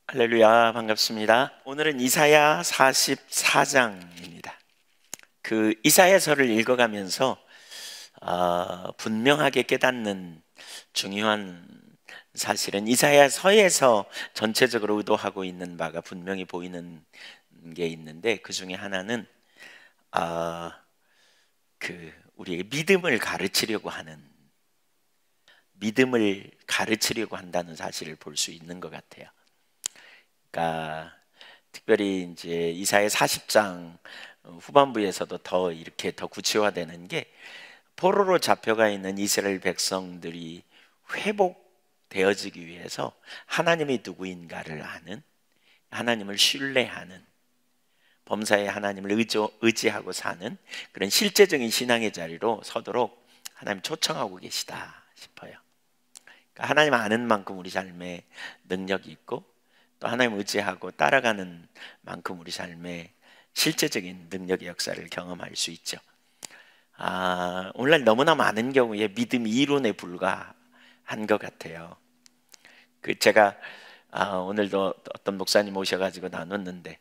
할렐루야, 반갑습니다. 오늘은 이사야 44장입니다. 그 이사야서를 읽어가면서 분명하게 깨닫는 중요한 사실은 이사야서에서 전체적으로 의도하고 있는 바가 분명히 보이는 게 있는데, 그 중에 하나는 우리의 믿음을 가르치려고 한다는 사실을 볼 수 있는 것 같아요. 그러니까 특별히 이제 이사야 40장 후반부에서도 이렇게 더 구체화되는 게, 포로로 잡혀가 있는 이스라엘 백성들이 회복되어지기 위해서 하나님이 누구인가를 아는, 하나님을 신뢰하는, 범사에 하나님을 의지하고 사는 그런 실제적인 신앙의 자리로 서도록 하나님 초청하고 계시다 싶어요. 그러니까 하나님 아는 만큼 우리 삶에 능력이 있고, 또 하나님 의지하고 따라가는 만큼 우리 삶에 실제적인 능력의 역사를 경험할 수 있죠. 오늘날 너무나 많은 경우에 믿음이 이론에 불과한 것 같아요. 제가 오늘도 어떤 목사님 오셔가지고 나눴는데,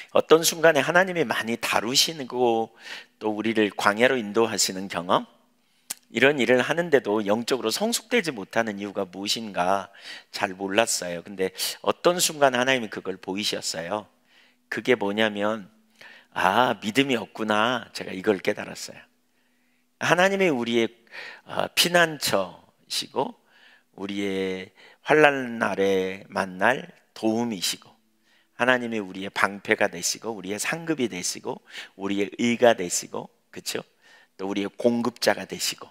어떤 순간에 하나님이 많이 다루시고 또 우리를 광야로 인도하시는 경험, 이런 일을 하는데도 영적으로 성숙되지 못하는 이유가 무엇인가 잘 몰랐어요. 근데 어떤 순간 하나님이 그걸 보이셨어요. 그게 뭐냐면, 믿음이 없구나. 제가 이걸 깨달았어요. 하나님이 우리의 피난처시고, 우리의 환난 날에 만날 도움이시고, 하나님이 우리의 방패가 되시고, 우리의 상급이 되시고, 우리의 의가 되시고, 그렇죠? 또 우리의 공급자가 되시고,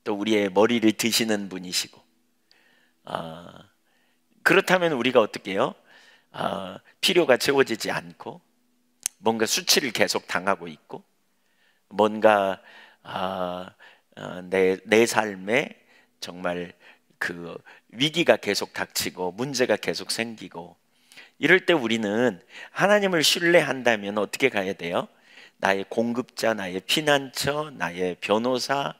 또 우리의 머리를 드시는 분이시고, 그렇다면 우리가 어떻게 해요? 필요가 채워지지 않고 뭔가 수치를 계속 당하고 있고, 뭔가 내 삶에 정말 그 위기가 계속 닥치고 문제가 계속 생기고, 이럴 때 우리는 하나님을 신뢰한다면 어떻게 가야 돼요? 나의 공급자, 나의 피난처, 나의 변호사,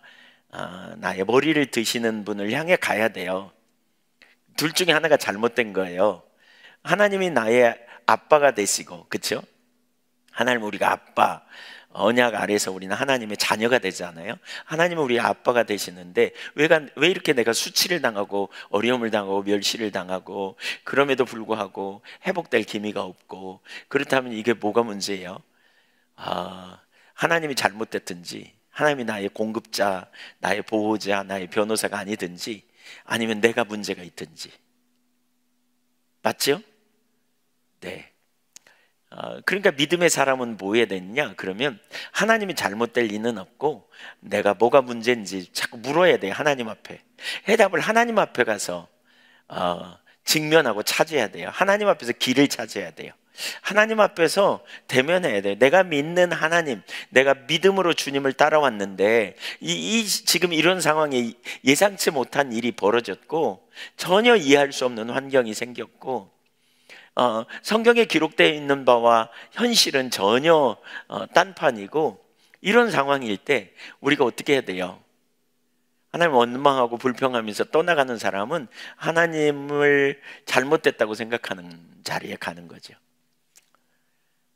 나의 머리를 드시는 분을 향해 가야 돼요. 둘 중에 하나가 잘못된 거예요. 하나님이 나의 아빠가 되시고, 그렇죠? 하나님 우리가 아빠, 언약 아래서 우리는 하나님의 자녀가 되잖아요. 하나님은 우리 아빠가 되시는데 왜 이렇게 내가 수치를 당하고 어려움을 당하고 멸시를 당하고, 그럼에도 불구하고 회복될 기미가 없고, 그렇다면 이게 뭐가 문제예요? 하나님이 잘못됐든지, 하나님이 나의 공급자, 나의 보호자, 나의 변호사가 아니든지, 아니면 내가 문제가 있든지. 맞죠? 네. 그러니까 믿음의 사람은 뭐 해야 되느냐? 그러면 하나님이 잘못될 리는 없고, 내가 뭐가 문제인지 자꾸 물어야 돼요. 하나님 앞에. 해답을 하나님 앞에 가서 직면하고 찾아야 돼요. 하나님 앞에서 길을 찾아야 돼요. 하나님 앞에서 대면해야 돼요. 내가 믿는 하나님, 내가 믿음으로 주님을 따라왔는데 지금 이런 상황에 예상치 못한 일이 벌어졌고, 전혀 이해할 수 없는 환경이 생겼고, 성경에 기록되어 있는 바와 현실은 전혀 딴판이고, 이런 상황일 때 우리가 어떻게 해야 돼요? 하나님 원망하고 불평하면서 떠나가는 사람은 하나님을 잘못됐다고 생각하는 자리에 가는 거죠.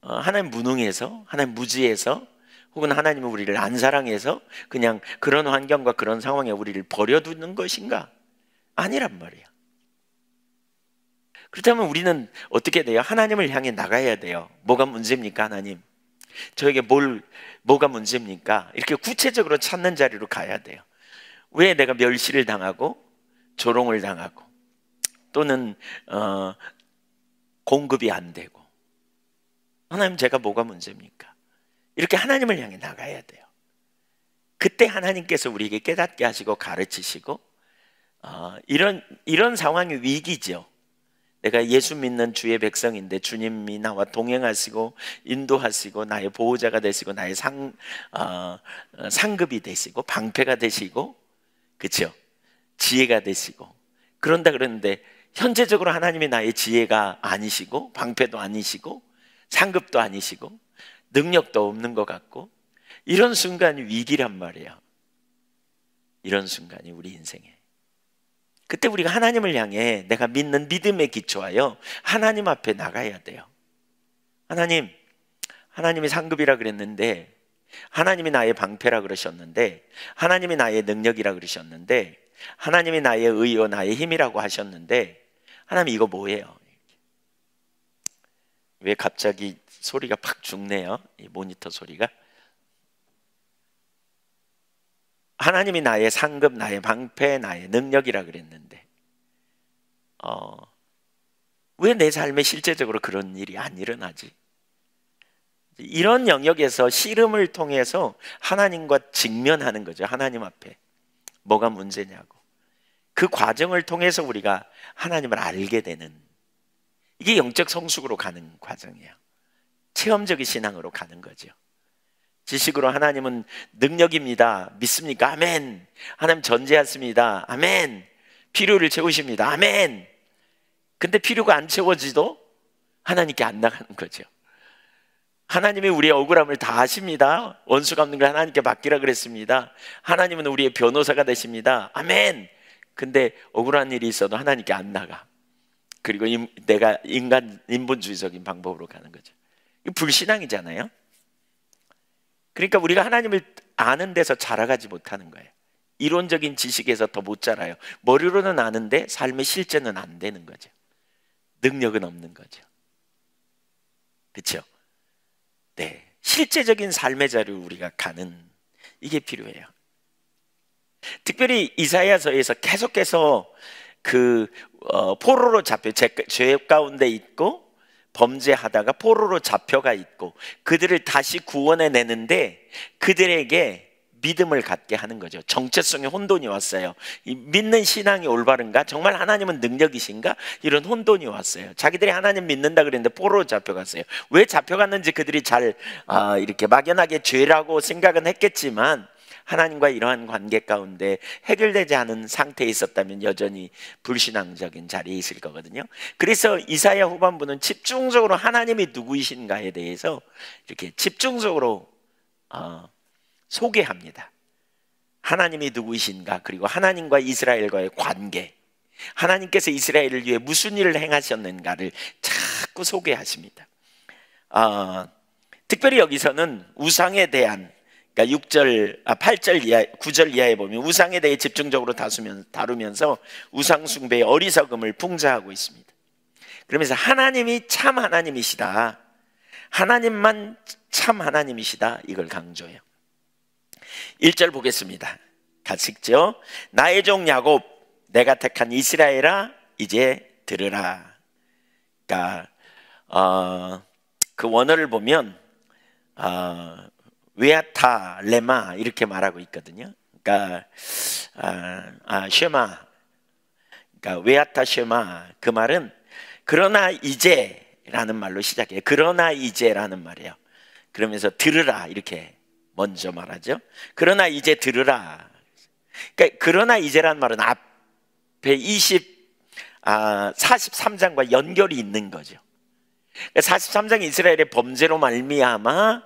하나님 무능해서, 하나님 무지해서, 혹은 하나님은 우리를 안 사랑해서 그냥 그런 환경과 그런 상황에 우리를 버려두는 것인가? 아니란 말이에요. 그렇다면 우리는 어떻게 돼요? 하나님을 향해 나가야 돼요. 뭐가 문제입니까, 하나님? 저에게 뭐가 문제입니까? 이렇게 구체적으로 찾는 자리로 가야 돼요. 왜 내가 멸시를 당하고 조롱을 당하고, 또는 공급이 안 되고, 하나님 제가 뭐가 문제입니까? 이렇게 하나님을 향해 나가야 돼요. 그때 하나님께서 우리에게 깨닫게 하시고 가르치시고, 이런 상황이 위기죠. 내가 예수 믿는 주의 백성인데 주님이 나와 동행하시고 인도하시고 나의 보호자가 되시고 나의 상급이 되시고 방패가 되시고, 그렇죠? 지혜가 되시고, 그런데 현재적으로 하나님이 나의 지혜가 아니시고 방패도 아니시고 상급도 아니시고 능력도 없는 것 같고, 이런 순간이 위기란 말이에요. 이런 순간이 우리 인생에. 그때 우리가 하나님을 향해 내가 믿는 믿음에 기초하여 하나님 앞에 나가야 돼요. 하나님이 상급이라 그랬는데, 하나님이 나의 방패라 그러셨는데, 하나님이 나의 능력이라 그러셨는데, 하나님이 나의 의요 나의 힘이라고 하셨는데, 하나님 이거 뭐예요? 왜 갑자기 소리가 팍 죽네요? 이 모니터 소리가. 하나님이 나의 상급, 나의 방패, 나의 능력이라 그랬는데 왜 내 삶에 실제적으로 그런 일이 안 일어나지? 이런 영역에서 씨름을 통해서 하나님과 직면하는 거죠. 하나님 앞에 뭐가 문제냐고. 그 과정을 통해서 우리가 하나님을 알게 되는, 이게 영적 성숙으로 가는 과정이에요. 체험적인 신앙으로 가는 거죠. 지식으로 하나님은 능력입니다. 믿습니까? 아멘. 하나님 전제하십니다. 아멘. 필요를 채우십니다. 아멘. 근데 필요가 안 채워지도 하나님께 안 나가는 거죠. 하나님이 우리의 억울함을 다 아십니다. 원수 갚는 걸 하나님께 맡기라 그랬습니다. 하나님은 우리의 변호사가 되십니다. 아멘. 근데 억울한 일이 있어도 하나님께 안 나가. 그리고 내가 인본주의적인 방법으로 가는 거죠. 이거 불신앙이잖아요. 그러니까 우리가 하나님을 아는 데서 자라가지 못하는 거예요. 이론적인 지식에서 더 못 자라요. 머리로는 아는데 삶의 실제는 안 되는 거죠. 능력은 없는 거죠. 그렇죠? 네, 실제적인 삶의 자리를 우리가 가는, 이게 필요해요. 특별히 이사야서에서 계속해서 포로로 잡혀 죄 가운데 있고 범죄하다가 포로로 잡혀가 있고 그들을 다시 구원해 내는데 그들에게 믿음을 갖게 하는 거죠. 정체성의 혼돈이 왔어요. 이 믿는 신앙이 올바른가? 정말 하나님은 능력이신가? 이런 혼돈이 왔어요. 자기들이 하나님 믿는다 그랬는데 포로로 잡혀갔어요. 왜 잡혀갔는지 그들이 잘 이렇게 막연하게 죄라고 생각은 했겠지만 하나님과 이러한 관계 가운데 해결되지 않은 상태에 있었다면 여전히 불신앙적인 자리에 있을 거거든요. 그래서 이사야 후반부는 집중적으로 하나님이 누구이신가에 대해서 이렇게 집중적으로 소개합니다. 하나님이 누구이신가, 그리고 하나님과 이스라엘과의 관계, 하나님께서 이스라엘을 위해 무슨 일을 행하셨는가를 자꾸 소개하십니다. 특별히 여기서는 우상에 대한, 그러니까 8절 이하, 9절 이하에 보면 우상에 대해 집중적으로 다루면서 우상 숭배의 어리석음을 풍자하고 있습니다. 그러면서 하나님이 참 하나님이시다, 하나님만 참 하나님이시다, 이걸 강조해요. 1절 보겠습니다. 같이 읽죠. 나의 종 야곱, 내가 택한 이스라엘아, 이제 들으라. 그러니까 그 원어를 보면 웨아타 레마 이렇게 말하고 있거든요. 그러니까 쉐마, 그러니까 웨아타 쉐마, 그 말은 그러나 이제라는 말로 시작해요. 그러나 이제라는 말이에요. 그러면서 들으라 이렇게 먼저 말하죠. 그러나 이제 들으라. 그러니까 그러나 이제라는 말은 앞에 43장과 연결이 있는 거죠. 43장 이스라엘의 범죄로 말미암아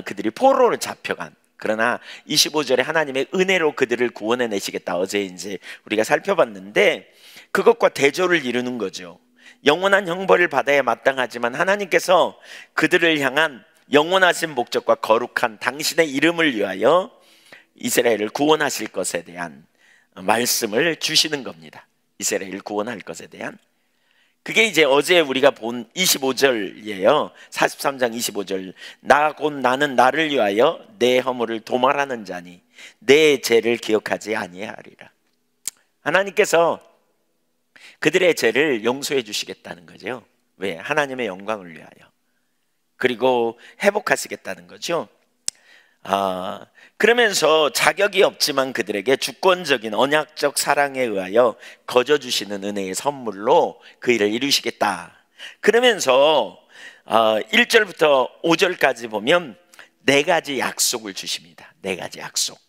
그들이 포로로 잡혀간, 그러나 25절에 하나님의 은혜로 그들을 구원해 내시겠다, 어제 이제 우리가 살펴봤는데 그것과 대조를 이루는 거죠. 영원한 형벌을 받아야 마땅하지만 하나님께서 그들을 향한 영원하신 목적과 거룩한 당신의 이름을 위하여 이스라엘을 구원하실 것에 대한 말씀을 주시는 겁니다. 이스라엘을 구원할 것에 대한, 그게 이제 어제 우리가 본 25절이에요. 43장 25절. 나 곧 나는 나를 위하여 내 허물을 도말하는 자니 내 죄를 기억하지 아니하리라. 하나님께서 그들의 죄를 용서해 주시겠다는 거죠. 왜? 하나님의 영광을 위하여. 그리고 회복하시겠다는 거죠. 그러면서 자격이 없지만 그들에게 주권적인 언약적 사랑에 의하여 거저주시는 은혜의 선물로 그 일을 이루시겠다. 그러면서 1절부터 5절까지 보면 네 가지 약속을 주십니다. 네 가지 약속.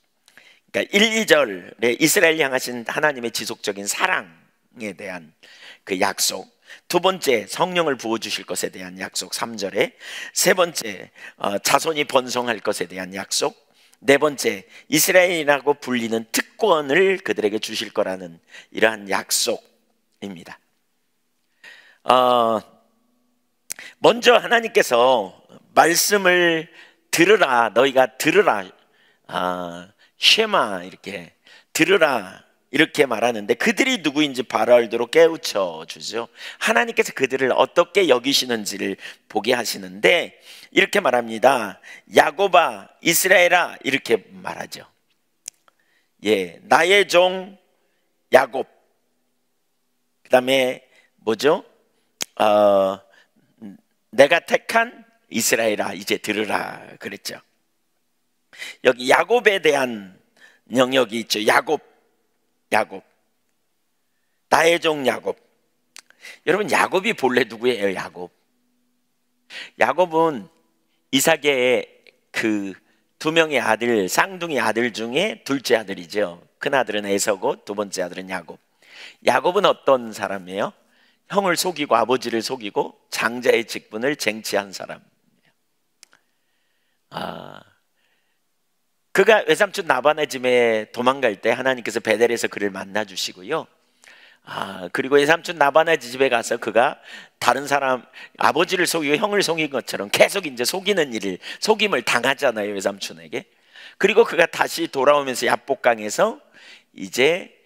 그러니까 1, 2절에 이스라엘 향하신 하나님의 지속적인 사랑에 대한 그 약속, 두 번째 성령을 부어주실 것에 대한 약속 3절에, 세 번째 자손이 번성할 것에 대한 약속, 네 번째, 이스라엘이라고 불리는 특권을 그들에게 주실 거라는 이러한 약속입니다. 먼저 하나님께서 말씀을 들으라, 너희가 들으라, 쉐마, 이렇게 들으라, 이렇게 말하는데, 그들이 누구인지 바로 알도록 깨우쳐 주죠. 하나님께서 그들을 어떻게 여기시는지를 보게 하시는데, 이렇게 말합니다. 야곱아, 이스라엘아, 이렇게 말하죠. 예, 나의 종 야곱. 그 다음에 뭐죠? 내가 택한 이스라엘아, 이제 들으라 그랬죠. 여기 야곱에 대한 영역이 있죠. 야곱, 나의 종 야곱. 여러분, 야곱이 본래 누구예요? 야곱은 이삭의 그 두 명의 아들, 쌍둥이 아들 중에 둘째 아들이죠. 큰 아들은 에서고 두 번째 아들은 야곱. 야곱은 어떤 사람이에요? 형을 속이고 아버지를 속이고 장자의 직분을 쟁취한 사람. 그가 외삼촌 라반의 집에 도망갈 때 하나님께서 베델에서 그를 만나 주시고요. 그리고 외삼촌 라반의 집에 가서 그가 다른 사람 아버지를 속이고 형을 속인 것처럼 계속 이제 속임을 당하잖아요, 외삼촌에게. 그리고 그가 다시 돌아오면서 야복강에서 이제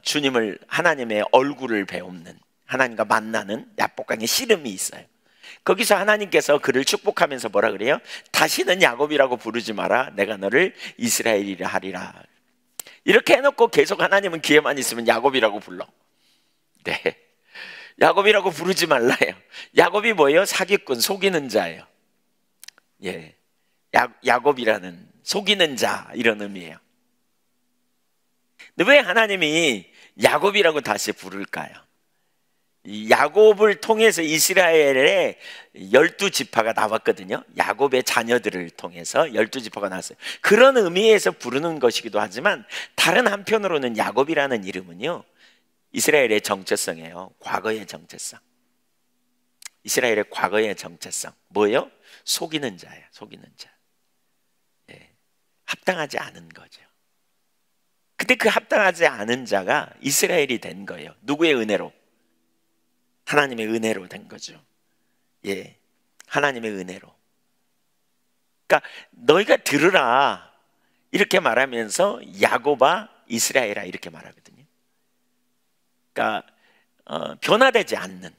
주님을, 하나님의 얼굴을 배우는, 하나님과 만나는 야복강의 씨름이 있어요. 거기서 하나님께서 그를 축복하면서 뭐라 그래요? 다시는 야곱이라고 부르지 마라, 내가 너를 이스라엘이라 하리라. 이렇게 해놓고 계속 하나님은 기회만 있으면 야곱이라고 불러. 네, 야곱이라고 부르지 말라요. 야곱이 뭐예요? 사기꾼, 속이는 자예요. 예, 야곱이라는 속이는 자, 이런 의미예요. 근데 왜 하나님이 야곱이라고 다시 부를까요? 이 야곱을 통해서 이스라엘의 12지파가 나왔거든요. 야곱의 자녀들을 통해서 12지파가 나왔어요. 그런 의미에서 부르는 것이기도 하지만, 다른 한편으로는 야곱이라는 이름은요, 이스라엘의 정체성이에요. 과거의 정체성. 이스라엘의 과거의 정체성 뭐예요? 속이는 자예요. 속이는 자. 예, 합당하지 않은 거죠. 근데 그 합당하지 않은 자가 이스라엘이 된 거예요. 누구의 은혜로? 하나님의 은혜로 된 거죠. 예, 하나님의 은혜로. 그러니까 너희가 들으라, 이렇게 말하면서 야곱아, 이스라엘아, 이렇게 말하거든요. 그러니까 변화되지 않는,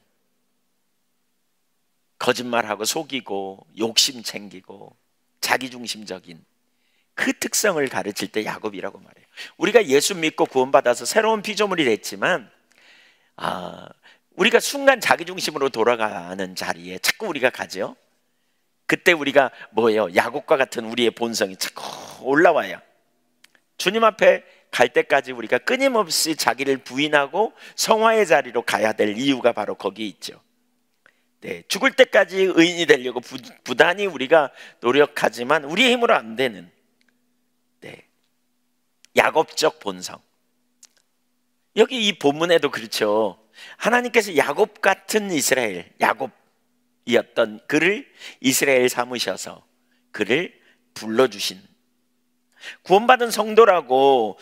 거짓말하고 속이고 욕심 챙기고 자기중심적인 그 특성을 가르칠 때 야곱이라고 말해요. 우리가 예수 믿고 구원받아서 새로운 피조물이 됐지만, 우리가 순간 자기중심으로 돌아가는 자리에 자꾸 우리가 가죠. 그때 우리가 뭐예요? 야곱과 같은 우리의 본성이 자꾸 올라와요. 주님 앞에 갈 때까지 우리가 끊임없이 자기를 부인하고 성화의 자리로 가야 될 이유가 바로 거기 있죠. 네, 죽을 때까지 의인이 되려고 부단히 우리가 노력하지만 우리의 힘으로 안 되는, 네, 야곱적 본성. 여기 이 본문에도 그렇죠. 하나님께서 야곱 같은 이스라엘, 야곱이었던 그를 이스라엘 삼으셔서 그를 불러주신, 구원받은 성도라도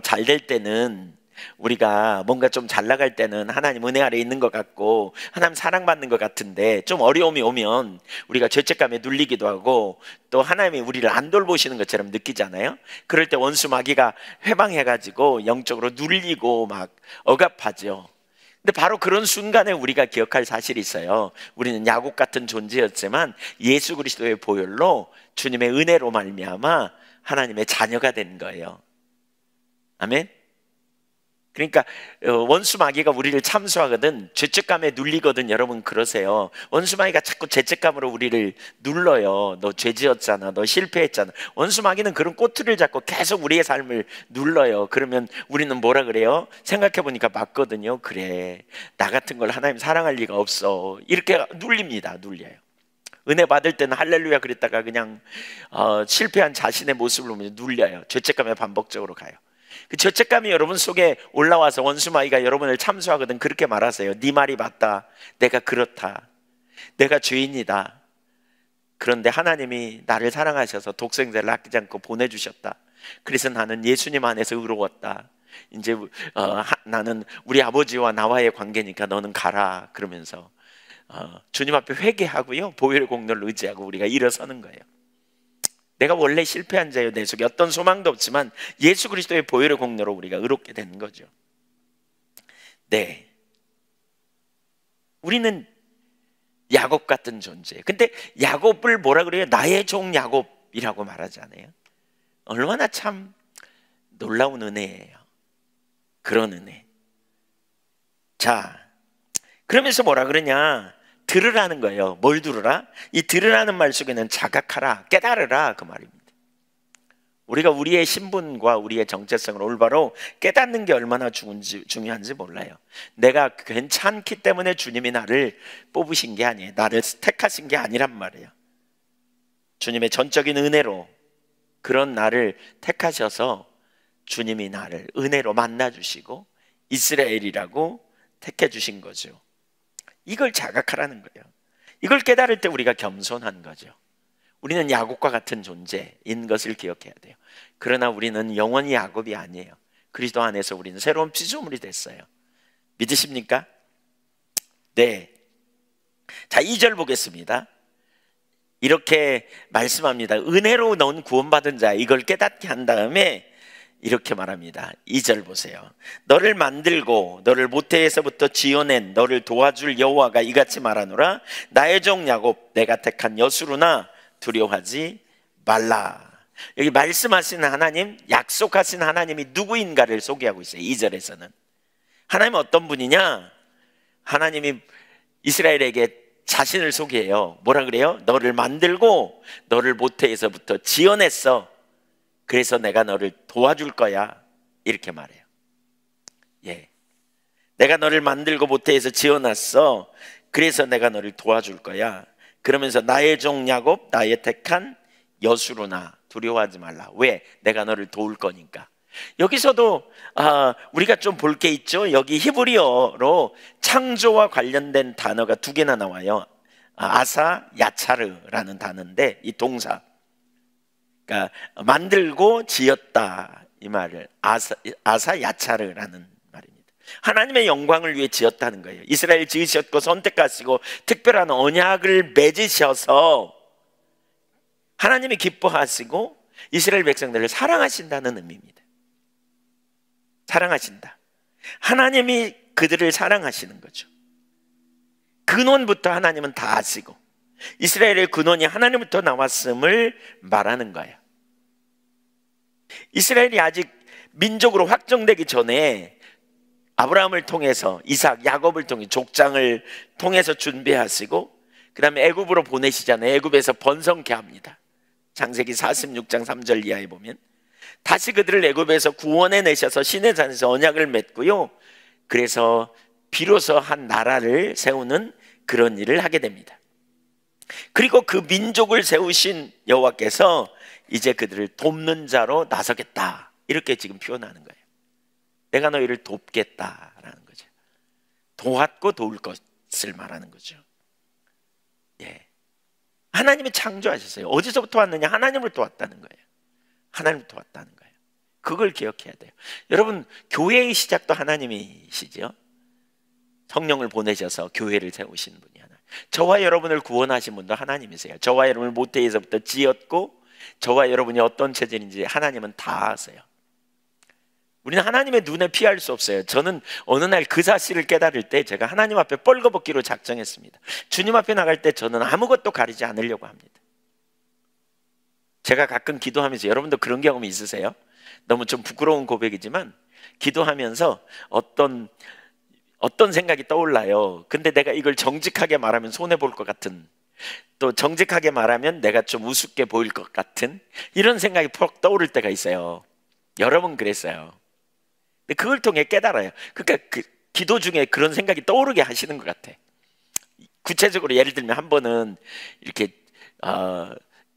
잘 될 때는, 우리가 뭔가 좀 잘 나갈 때는 하나님 은혜 아래 있는 것 같고 하나님 사랑받는 것 같은데, 좀 어려움이 오면 우리가 죄책감에 눌리기도 하고 또 하나님이 우리를 안 돌보시는 것처럼 느끼잖아요. 그럴 때 원수 마귀가 회방해가지고 영적으로 눌리고 막 억압하죠. 근데 바로 그런 순간에 우리가 기억할 사실이 있어요. 우리는 야곱 같은 존재였지만 예수 그리스도의 보혈로, 주님의 은혜로 말미암아 하나님의 자녀가 된 거예요. 아멘. 그러니까 원수 마귀가 우리를 참수하거든, 죄책감에 눌리거든. 여러분 그러세요. 원수 마귀가 자꾸 죄책감으로 우리를 눌러요. 너 죄지었잖아, 너 실패했잖아. 원수 마귀는 그런 꼬투리를 잡고 계속 우리의 삶을 눌러요. 그러면 우리는 뭐라 그래요? 생각해보니까 맞거든요. 그래, 나 같은 걸 하나님 사랑할 리가 없어. 이렇게 눌려요. 은혜 받을 때는 할렐루야 그랬다가 그냥 실패한 자신의 모습을 보면 눌려요. 죄책감에 반복적으로 가요. 그 죄책감이 여러분 속에 올라와서 원수 마귀가 여러분을 참수하거든. 그렇게 말하세요. 네 말이 맞다, 내가 그렇다, 내가 죄인이다, 그런데 하나님이 나를 사랑하셔서 독생자를 아끼지 않고 보내주셨다. 그래서 나는 예수님 안에서 의로웠다. 이제 나는 우리 아버지와 나와의 관계니까 너는 가라. 그러면서 주님 앞에 회개하고요, 보혈의 공로를 의지하고 우리가 일어서는 거예요. 내가 원래 실패한 자요, 내 속에 어떤 소망도 없지만 예수 그리스도의 보혈의 공로로 우리가 의롭게 되는 거죠. 네, 우리는 야곱 같은 존재. 근데 야곱을 뭐라 그래요? 나의 종 야곱이라고 말하지 않아요? 얼마나 참 놀라운 은혜예요. 그런 은혜. 자, 그러면서 뭐라 그러냐? 들으라는 거예요. 뭘 들으라? 이 들으라는 말 속에는 자각하라, 깨달으라, 그 말입니다. 우리가 우리의 신분과 우리의 정체성을 올바로 깨닫는 게 얼마나 중요한지 몰라요. 내가 괜찮기 때문에 주님이 나를 뽑으신 게 아니에요. 나를 택하신 게 아니란 말이에요. 주님의 전적인 은혜로 그런 나를 택하셔서 주님이 나를 은혜로 만나주시고 이스라엘이라고 택해 주신 거죠. 이걸 자각하라는 거예요. 이걸 깨달을 때 우리가 겸손한 거죠. 우리는 야곱과 같은 존재인 것을 기억해야 돼요. 그러나 우리는 영원히 야곱이 아니에요. 그리스도 안에서 우리는 새로운 피조물이 됐어요. 믿으십니까? 네. 자, 2절 보겠습니다. 이렇게 말씀합니다. 은혜로 넌 구원받은 자, 이걸 깨닫게 한 다음에 이렇게 말합니다. 2절 보세요. 너를 만들고 너를 모태에서부터 지어낸 너를 도와줄 여호와가 이같이 말하노라. 나의 종 야곱 내가 택한 여수로나 두려워하지 말라. 여기 말씀하시는 하나님, 약속하신 하나님이 누구인가를 소개하고 있어요. 2절에서는 하나님은 어떤 분이냐? 하나님이 이스라엘에게 자신을 소개해요. 뭐라 그래요? 너를 만들고 너를 모태에서부터 지어냈어. 그래서 내가 너를 도와줄 거야. 이렇게 말해요. 예, 내가 너를 만들고 모태에서 지어놨어. 그래서 내가 너를 도와줄 거야. 그러면서 나의 종 야곱 나의 택한 여수로나 두려워하지 말라. 왜? 내가 너를 도울 거니까. 여기서도 우리가 좀 볼 게 있죠. 여기 히브리어로 창조와 관련된 단어가 2개나 나와요. 아사 야차르라는 단어인데 이 동사, 그러니까 만들고 지었다, 이 말을 아사 야차르라는 말입니다. 하나님의 영광을 위해 지었다는 거예요. 이스라엘 지으셨고 선택하시고 특별한 언약을 맺으셔서 하나님이 기뻐하시고 이스라엘 백성들을 사랑하신다는 의미입니다. 사랑하신다. 하나님이 그들을 사랑하시는 거죠. 근원부터 하나님은 다 아시고 이스라엘의 근원이 하나님부터 나왔음을 말하는 거예요. 이스라엘이 아직 민족으로 확정되기 전에 아브라함을 통해서 이삭, 야곱을 통해 족장을 통해서 준비하시고 그 다음에 애굽으로 보내시잖아요. 애굽에서 번성케 합니다. 창세기 46장 3절 이하에 보면 다시 그들을 애굽에서 구원해 내셔서 시내 산에서 언약을 맺고요. 그래서 비로소 한 나라를 세우는 그런 일을 하게 됩니다. 그리고 그 민족을 세우신 여호와께서 이제 그들을 돕는 자로 나서겠다, 이렇게 지금 표현하는 거예요. 내가 너희를 돕겠다라는 거죠. 도왔고 도울 것을 말하는 거죠. 예, 하나님이 창조하셨어요. 어디서부터 왔느냐? 하나님으로부터 왔다는 거예요. 하나님부터 왔다는 거예요. 그걸 기억해야 돼요. 여러분, 교회의 시작도 하나님이시죠. 성령을 보내셔서 교회를 세우신 분이 하나님. 저와 여러분을 구원하신 분도 하나님이세요. 저와 여러분을 모태에서부터 지었고 저와 여러분이 어떤 체질인지 하나님은 다 아세요. 우리는 하나님의 눈에 피할 수 없어요. 저는 어느 날 그 사실을 깨달을 때 제가 하나님 앞에 뻘거벗기로 작정했습니다. 주님 앞에 나갈 때 저는 아무것도 가리지 않으려고 합니다. 제가 가끔 기도하면서, 여러분도 그런 경험이 있으세요? 너무 좀 부끄러운 고백이지만 기도하면서 어떤 생각이 떠올라요. 근데 내가 이걸 정직하게 말하면 손해볼 것 같은, 또 정직하게 말하면 내가 좀 우습게 보일 것 같은 이런 생각이 퍽 떠오를 때가 있어요. 여러분 그랬어요. 근데 그걸 통해 깨달아요. 그러니까 그 기도 중에 그런 생각이 떠오르게 하시는 것 같아. 구체적으로 예를 들면 한 번은 이렇게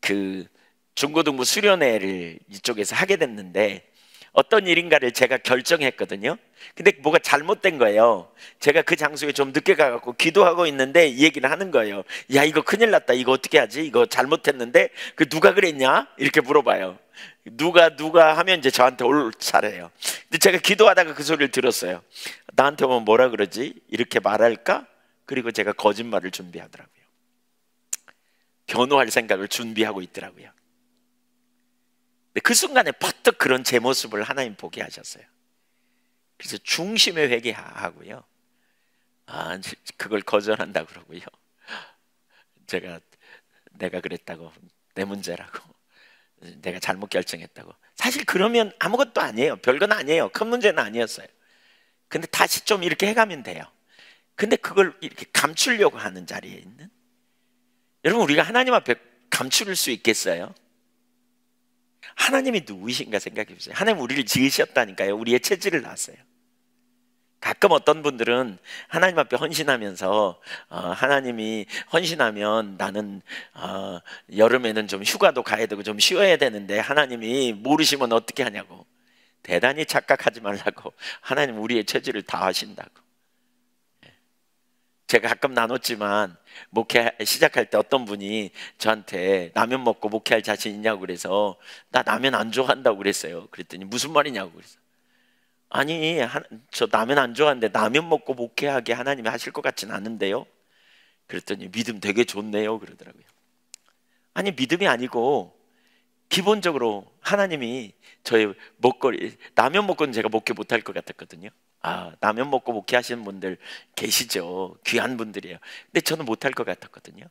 그 중고등부 수련회를 이쪽에서 하게 됐는데 어떤 일인가를 제가 결정했거든요. 근데 뭐가 잘못된 거예요. 제가 그 장소에 좀 늦게 가갖고 기도하고 있는데 이 얘기를 하는 거예요. 야, 이거 큰일 났다. 이거 어떻게 하지? 이거 잘못했는데 그 누가 그랬냐? 이렇게 물어봐요. 누가 하면 이제 저한테 올 차례예요. 근데 제가 기도하다가 그 소리를 들었어요. 나한테 오면 뭐라 그러지? 이렇게 말할까? 그리고 제가 거짓말을 준비하더라고요. 변호할 생각을 준비하고 있더라고요. 근데 그 순간에 퍼뜩 그런 제 모습을 하나님 보게 하셨어요. 그래서 중심에 회개하고요. 그걸 거절한다 그러고요. 내가 그랬다고, 내 문제라고, 내가 잘못 결정했다고. 사실 그러면 아무것도 아니에요. 별건 아니에요. 큰 문제는 아니었어요. 근데 다시 좀 이렇게 해가면 돼요. 근데 그걸 이렇게 감추려고 하는 자리에 있는, 여러분, 우리가 하나님 앞에 감출 수 있겠어요? 하나님이 누구이신가 생각해 보세요. 하나님 우리를 지으셨다니까요. 우리의 체질을 낳았어요. 가끔 어떤 분들은 하나님 앞에 헌신하면서 하나님이 헌신하면 나는 여름에는 좀 휴가도 가야 되고 좀 쉬어야 되는데 하나님이 모르시면 어떻게 하냐고. 대단히 착각하지 말라고. 하나님 우리의 체질을 다 하신다고. 제가 가끔 나눴지만 목회 시작할 때 어떤 분이 저한테 라면 먹고 목회할 자신 있냐고 그래서 나 라면 안 좋아한다고 그랬어요. 그랬더니 무슨 말이냐고 그랬어요. 아니, 저 라면 안 좋아하는데 라면 먹고 목회하게 하나님이 하실 것 같지는 않은데요. 그랬더니 믿음 되게 좋네요 그러더라고요. 아니, 믿음이 아니고 기본적으로 하나님이 저의 먹거리, 라면 먹고는 제가 목회 못할 것 같았거든요. 라면 먹고 목회하시는 분들 계시죠. 귀한 분들이에요. 근데 저는 못할 것 같았거든요.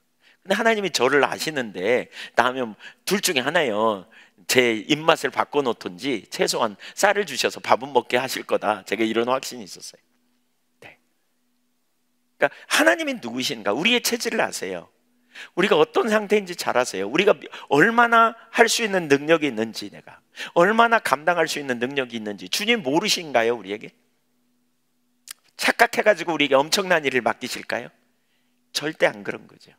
근데 하나님이 저를 아시는데 라면 둘 중에 하나예요. 제 입맛을 바꿔놓든지 최소한 쌀을 주셔서 밥은 먹게 하실 거다. 제가 이런 확신이 있었어요. 네. 그러니까 하나님이 누구신가? 우리의 체질을 아세요. 우리가 어떤 상태인지 잘 아세요. 우리가 얼마나 할 수 있는 능력이 있는지, 내가 얼마나 감당할 수 있는 능력이 있는지 주님 모르신가요? 우리에게 착각해가지고 우리에게 엄청난 일을 맡기실까요? 절대 안 그런 거죠.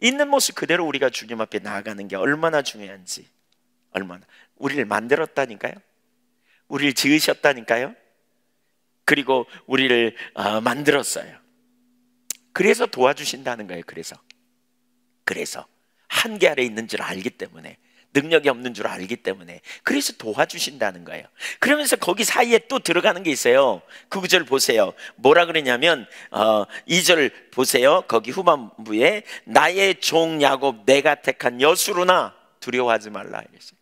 있는 모습 그대로 우리가 주님 앞에 나아가는 게 얼마나 중요한지. 얼마나 우리를 만들었다니까요. 우리를 지으셨다니까요. 그리고 우리를 만들었어요. 그래서 도와주신다는 거예요. 그래서 한계 아래 있는 줄 알기 때문에, 능력이 없는 줄 알기 때문에, 그래서 도와주신다는 거예요. 그러면서 거기 사이에 또 들어가는 게 있어요. 그 구절 보세요. 뭐라 그러냐면 2절 보세요. 거기 후반부에 나의 종 야곱 내가 택한 여수로나 두려워하지 말라 이랬어요.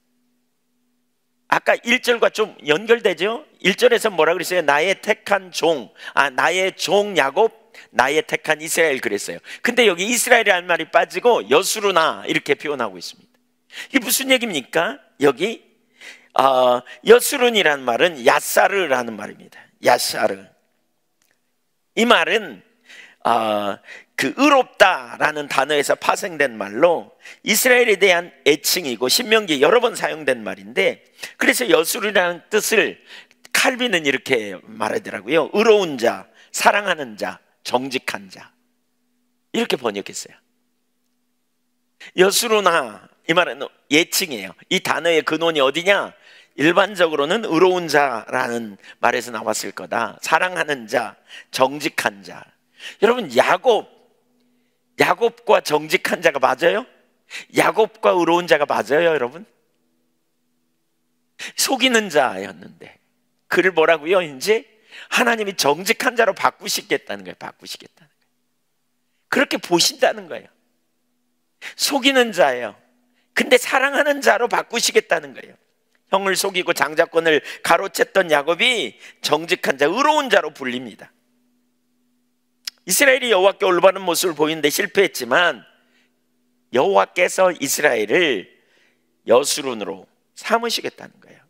아까 1절과 좀 연결되죠? 1절에서 뭐라 그랬어요? 나의 택한 종, 나의 종 야곱, 나의 택한 이스라엘 그랬어요. 근데 여기 이스라엘이라는 말이 빠지고 여수로나 이렇게 표현하고 있습니다. 이게 무슨 얘기입니까? 여기 여수룬이라는 말은 야사르라는 말입니다. 야사르. 이 말은 그 의롭다라는 단어에서 파생된 말로 이스라엘에 대한 애칭이고 신명기에 여러 번 사용된 말인데, 그래서 여수르라는 뜻을 칼빈은 이렇게 말하더라고요. 의로운 자, 사랑하는 자, 정직한 자, 이렇게 번역했어요. 여수르나 이 말은 예칭이에요. 이 단어의 근원이 어디냐? 일반적으로는 의로운 자라는 말에서 나왔을 거다. 사랑하는 자, 정직한 자. 여러분, 야곱과 정직한 자가 맞아요? 야곱과 의로운 자가 맞아요, 여러분? 속이는 자였는데 그를 뭐라고요? 이제 하나님이 정직한 자로 바꾸시겠다는 거예요. 그렇게 보신다는 거예요. 속이는 자예요. 근데 사랑하는 자로 바꾸시겠다는 거예요. 형을 속이고 장자권을 가로챘던 야곱이 정직한 자, 의로운 자로 불립니다. 이스라엘이 여호와께 올바른 모습을 보이는데 실패했지만 여호와께서 이스라엘을 여수룬으로 삼으시겠다는 거예요.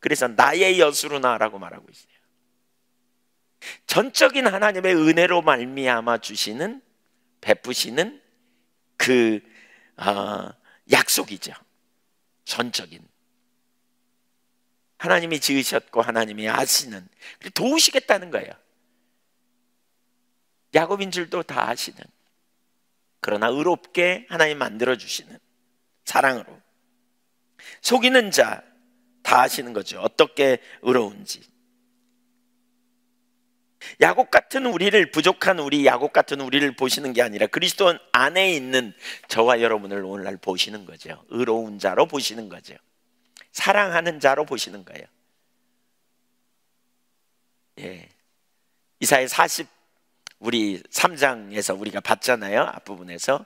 그래서 나의 여수루나라고 말하고 있어요. 전적인 하나님의 은혜로 말미암아 주시는, 베푸시는 그 약속이죠. 전적인 하나님이 지으셨고 하나님이 아시는, 도우시겠다는 거예요. 야곱인 줄도 다 아시는, 그러나 의롭게 하나님 만들어주시는 사랑으로. 속이는 자, 다 아시는 거죠. 어떻게 의로운지. 야곱 같은 우리를, 부족한 우리, 야곱 같은 우리를 보시는 게 아니라 그리스도 안에 있는 저와 여러분을 오늘날 보시는 거죠. 의로운 자로 보시는 거죠. 사랑하는 자로 보시는 거예요. 예. 이사야 40 우리 3장에서 우리가 봤잖아요. 앞부분에서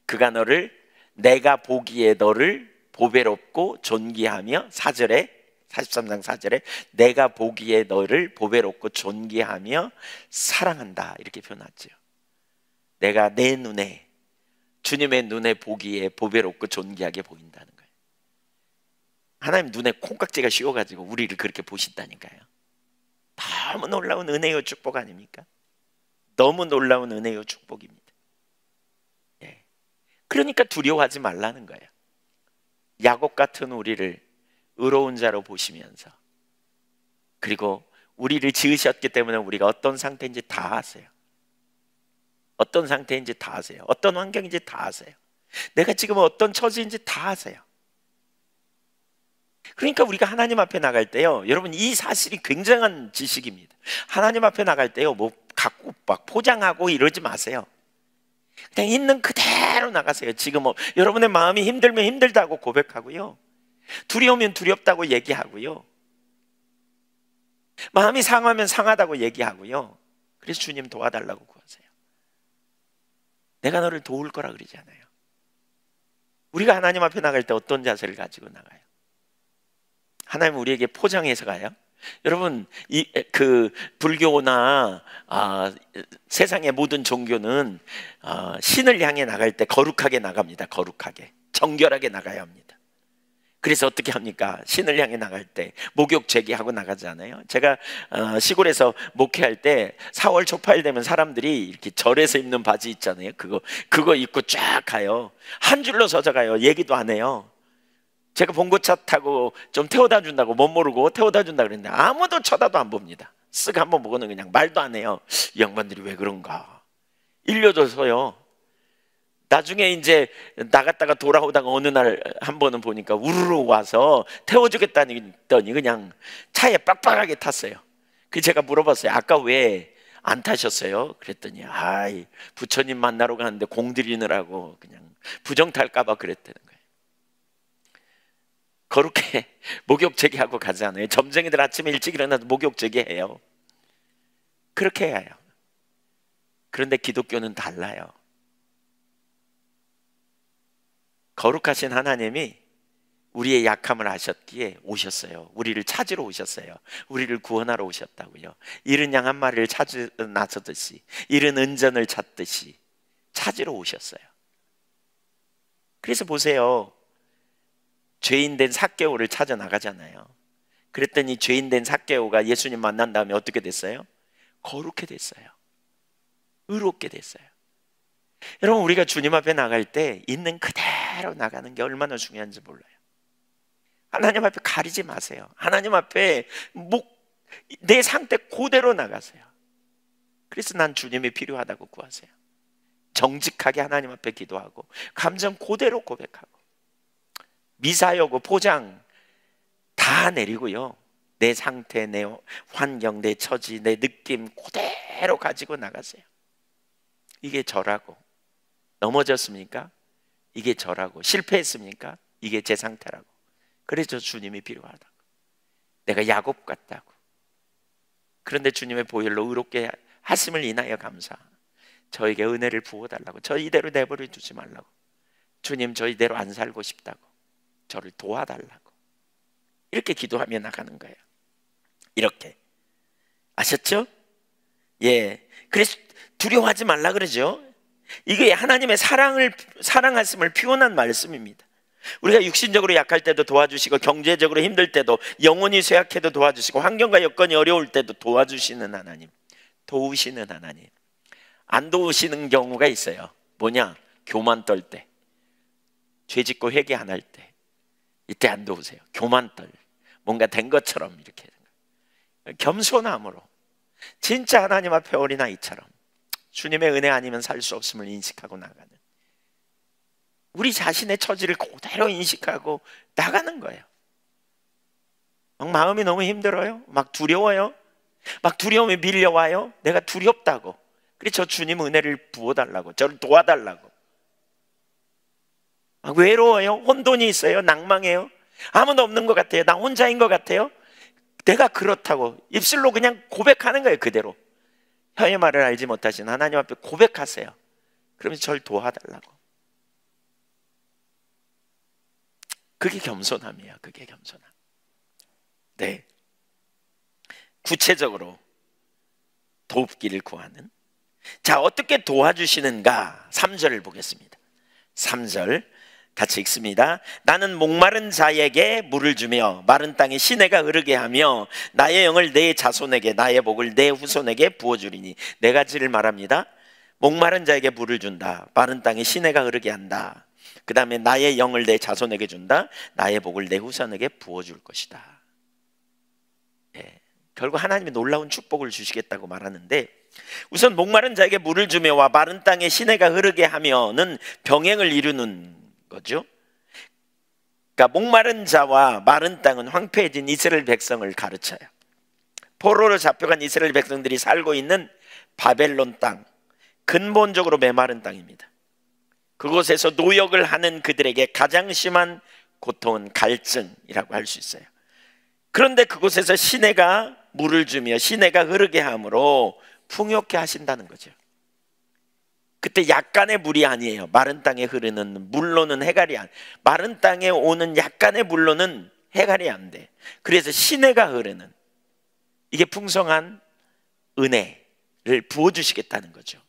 그가 너를, 내가 보기에 너를 보배롭고 존귀하며, 4절에 43장 4절에 내가 보기에 너를 보배롭고 존귀하며 사랑한다 이렇게 표현하죠. 내가 내 눈에, 주님의 눈에 보기에 보배롭고 존귀하게 보인다는 거예요. 하나님 눈에 콩깍지가 씌워가지고 우리를 그렇게 보신다니까요. 너무 놀라운 은혜요 축복 아닙니까? 너무 놀라운 은혜요 축복입니다. 예. 그러니까 두려워하지 말라는 거예요. 야곱 같은 우리를 의로운 자로 보시면서, 그리고 우리를 지으셨기 때문에 우리가 어떤 상태인지 다 아세요. 어떤 상태인지 다 아세요. 어떤 환경인지 다 아세요. 내가 지금 어떤 처지인지 다 아세요. 그러니까 우리가 하나님 앞에 나갈 때요, 여러분 이 사실이 굉장한 지식입니다. 하나님 앞에 나갈 때요, 뭐 갖고 막 포장하고 이러지 마세요. 그냥 있는 그대로 나가세요. 지금 뭐 여러분의 마음이 힘들면 힘들다고 고백하고요, 두려우면 두렵다고 얘기하고요, 마음이 상하면 상하다고 얘기하고요. 그래서 주님 도와달라고 구하세요. 내가 너를 도울 거라 그러잖아요. 우리가 하나님 앞에 나갈 때 어떤 자세를 가지고 나가요? 하나님 우리에게 포장해서 가요? 여러분, 그 불교나 세상의 모든 종교는 신을 향해 나갈 때 거룩하게 나갑니다. 거룩하게, 정결하게 나가야 합니다. 그래서 어떻게 합니까? 신을 향해 나갈 때 목욕 제기하고 나가잖아요. 제가 시골에서 목회할 때 4월 초파일 되면 사람들이 이렇게 절에서 입는 바지 있잖아요. 그거 입고 쫙 가요. 한 줄로 서져 가요. 얘기도 안 해요. 제가 봉고차 타고 좀 태워다 준다고 못 모르고 태워다 준다 그랬는데 아무도 쳐다도 안 봅니다. 쓱 한번 보고는 그냥 말도 안 해요. 이 양반들이 왜 그런가 일려줘서요. 나중에 이제 나갔다가 돌아오다가 어느 날 한 번은 보니까 우르르 와서 태워주겠다니 했더니 그냥 차에 빡빡하게 탔어요. 그 제가 물어봤어요. 아까 왜 안 타셨어요? 그랬더니 아이 부처님 만나러 가는데 공들이느라고 그냥 부정 탈까 봐 그랬다는 거예요. 거룩해 목욕 제기하고 가잖아요. 점쟁이들 아침에 일찍 일어나서 목욕 제기해요. 그렇게 해야 해요. 그런데 기독교는 달라요. 거룩하신 하나님이 우리의 약함을 아셨기에 오셨어요. 우리를 찾으러 오셨어요. 우리를 구원하러 오셨다고요. 잃은 양 한 마리를 찾으 나서듯이, 잃은 은전을 찾듯이 찾으러 오셨어요. 그래서 보세요. 죄인 된 삭개오를 찾아 나가잖아요. 그랬더니 죄인 된 삭개오가 예수님 만난 다음에 어떻게 됐어요? 거룩해 됐어요. 의롭게 됐어요. 여러분, 우리가 주님 앞에 나갈 때 있는 그대로 나가는 게 얼마나 중요한지 몰라요. 하나님 앞에 가리지 마세요. 하나님 앞에 내 상태 그대로 나가세요. 그래서 난 주님이 필요하다고 구하세요. 정직하게 하나님 앞에 기도하고 감정 그대로 고백하고 미사여고 포장 다 내리고요, 내 상태, 내 환경, 내 처지, 내 느낌 그대로 가지고 나가세요. 이게 저라고. 넘어졌습니까? 이게 저라고. 실패했습니까? 이게 제 상태라고. 그래서 주님이 필요하다고. 내가 야곱 같다고. 그런데 주님의 보혈로 의롭게 하심을 인하여 감사. 저에게 은혜를 부어달라고. 저 이대로 내버려 두지 말라고. 주님, 저 이대로 안 살고 싶다고. 저를 도와달라고. 이렇게 기도하며 나가는 거예요. 이렇게. 아셨죠? 예. 그래서 두려워하지 말라 그러죠. 이게 하나님의 사랑하심을 표현한 말씀입니다. 우리가 육신적으로 약할 때도 도와주시고, 경제적으로 힘들 때도, 영혼이 쇠약해도 도와주시고, 환경과 여건이 어려울 때도 도와주시는 하나님, 도우시는 하나님. 안 도우시는 경우가 있어요. 뭐냐? 교만 떨 때, 죄 짓고 회개 안 할 때, 이때 안 도우세요. 교만 떨, 뭔가 된 것처럼 이렇게. 겸손함으로 진짜 하나님 앞에 어린아이처럼 주님의 은혜 아니면 살 수 없음을 인식하고 나가는, 우리 자신의 처지를 그대로 인식하고 나가는 거예요. 막 마음이 너무 힘들어요. 막 두려워요. 막 두려움이 밀려와요. 내가 두렵다고. 그래서 저 주님 은혜를 부어달라고, 저를 도와달라고. 막 외로워요. 혼돈이 있어요. 낭망해요. 아무도 없는 것 같아요. 나 혼자인 것 같아요. 내가 그렇다고 입술로 그냥 고백하는 거예요. 그대로 혀의 말을 알지 못하신 하나님 앞에 고백하세요. 그러면서 저를 도와달라고. 그게 겸손함이에요. 그게 겸손함. 네, 구체적으로 돕기를 구하는. 자, 어떻게 도와주시는가? 3절을 보겠습니다. 3절 같이 읽습니다. 나는 목마른 자에게 물을 주며 마른 땅에 시내가 흐르게 하며 나의 영을 내 자손에게 나의 복을 내 후손에게 부어주리니. 네 가지를 말합니다. 목마른 자에게 물을 준다, 마른 땅에 시내가 흐르게 한다, 그 다음에 나의 영을 내 자손에게 준다, 나의 복을 내 후손에게 부어줄 것이다. 예, 결국 하나님이 놀라운 축복을 주시겠다고 말하는데, 우선 목마른 자에게 물을 주며와 마른 땅에 시내가 흐르게 하면은 병행을 이루는 거죠. 그러니까 목마른 자와 마른 땅은 황폐해진 이스라엘 백성을 가르쳐요. 포로로 잡혀간 이스라엘 백성들이 살고 있는 바벨론 땅, 근본적으로 메마른 땅입니다. 그곳에서 노역을 하는 그들에게 가장 심한 고통은 갈증이라고 할 수 있어요. 그런데 그곳에서 시내가 물을 주며 시내가 흐르게 함으로 풍요케 하신다는 거죠. 그때 약간의 물이 아니에요. 마른 땅에 흐르는 물로는 해갈이 안, 마른 땅에 오는 약간의 물로는 해갈이 안 돼. 그래서 시내가 흐르는, 이게 풍성한 은혜를 부어주시겠다는 거죠.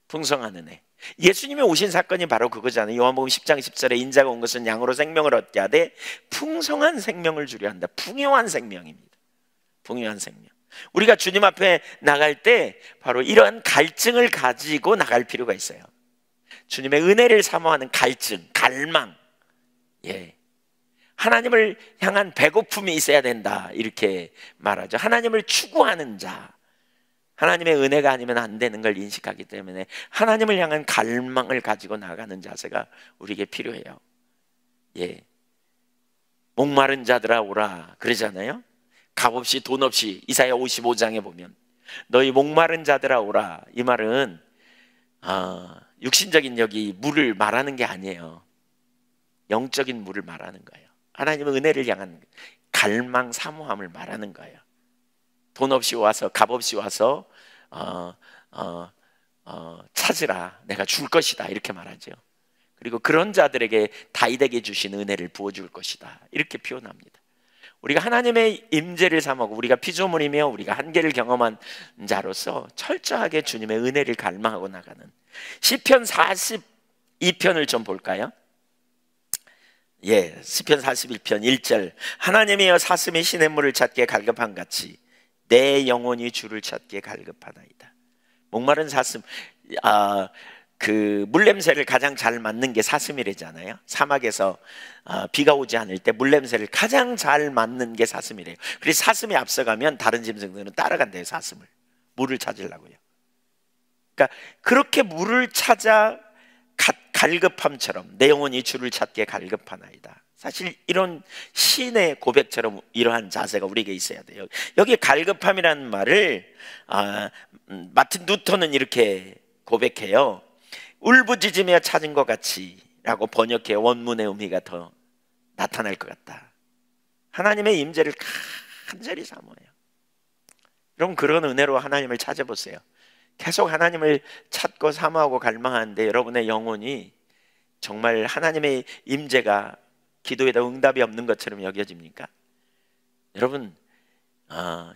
풍성한 은혜. 예수님이 오신 사건이 바로 그거잖아요. 요한복음 10장 10절에 인자가 온 것은 양으로 생명을 얻게 하되 풍성한 생명을 주려 한다. 풍요한 생명입니다. 풍요한 생명. 우리가 주님 앞에 나갈 때 바로 이러한 갈증을 가지고 나갈 필요가 있어요. 주님의 은혜를 사모하는 갈증, 갈망. 예. 하나님을 향한 배고픔이 있어야 된다, 이렇게 말하죠. 하나님을 추구하는 자, 하나님의 은혜가 아니면 안 되는 걸 인식하기 때문에 하나님을 향한 갈망을 가지고 나가는 자세가 우리에게 필요해요. 예. 목마른 자들아 오라 그러잖아요. 값 없이 돈 없이. 이사야 55장에 보면 너희 목마른 자들아 오라, 이 말은 육신적인 여기 물을 말하는 게 아니에요. 영적인 물을 말하는 거예요. 하나님의 은혜를 향한 갈망, 사모함을 말하는 거예요. 돈 없이 와서, 값 없이 와서 찾으라, 내가 줄 것이다, 이렇게 말하죠. 그리고 그런 자들에게 다이되게 주신 은혜를 부어줄 것이다, 이렇게 표현합니다. 우리가 하나님의 임재를 삼하고 우리가 피조물이며 우리가 한계를 경험한 자로서 철저하게 주님의 은혜를 갈망하고 나가는. 시편 42편을 좀 볼까요? 예, 시편 41편 1절. 하나님이여 사슴이 시냇물을 찾기에 갈급한 같이 내 영혼이 주를 찾기에 갈급하나이다. 목마른 사슴, 그 물냄새를 가장 잘 맡는 게 사슴이래잖아요. 사막에서 비가 오지 않을 때 물냄새를 가장 잘 맡는 게 사슴이래요. 그래서 사슴이 앞서가면 다른 짐승들은 따라간대요. 사슴을, 물을 찾으려고요. 그러니까 그렇게 물을 찾아 갈급함처럼 내 영혼이 주를 찾기에 갈급하나이다. 사실 이런 신의 고백처럼 이러한 자세가 우리에게 있어야 돼요. 여기 갈급함이라는 말을 마틴 루터는 이렇게 고백해요. 울부짖으며 찾은 것 같이 라고 번역해. 원문의 의미가 더 나타날 것 같다. 하나님의 임재를 간절히 사모해요. 여러분, 그런 은혜로 하나님을 찾아보세요. 계속 하나님을 찾고 사모하고 갈망하는데 여러분의 영혼이 정말 하나님의 임재가 기도에다 응답이 없는 것처럼 여겨집니까? 여러분,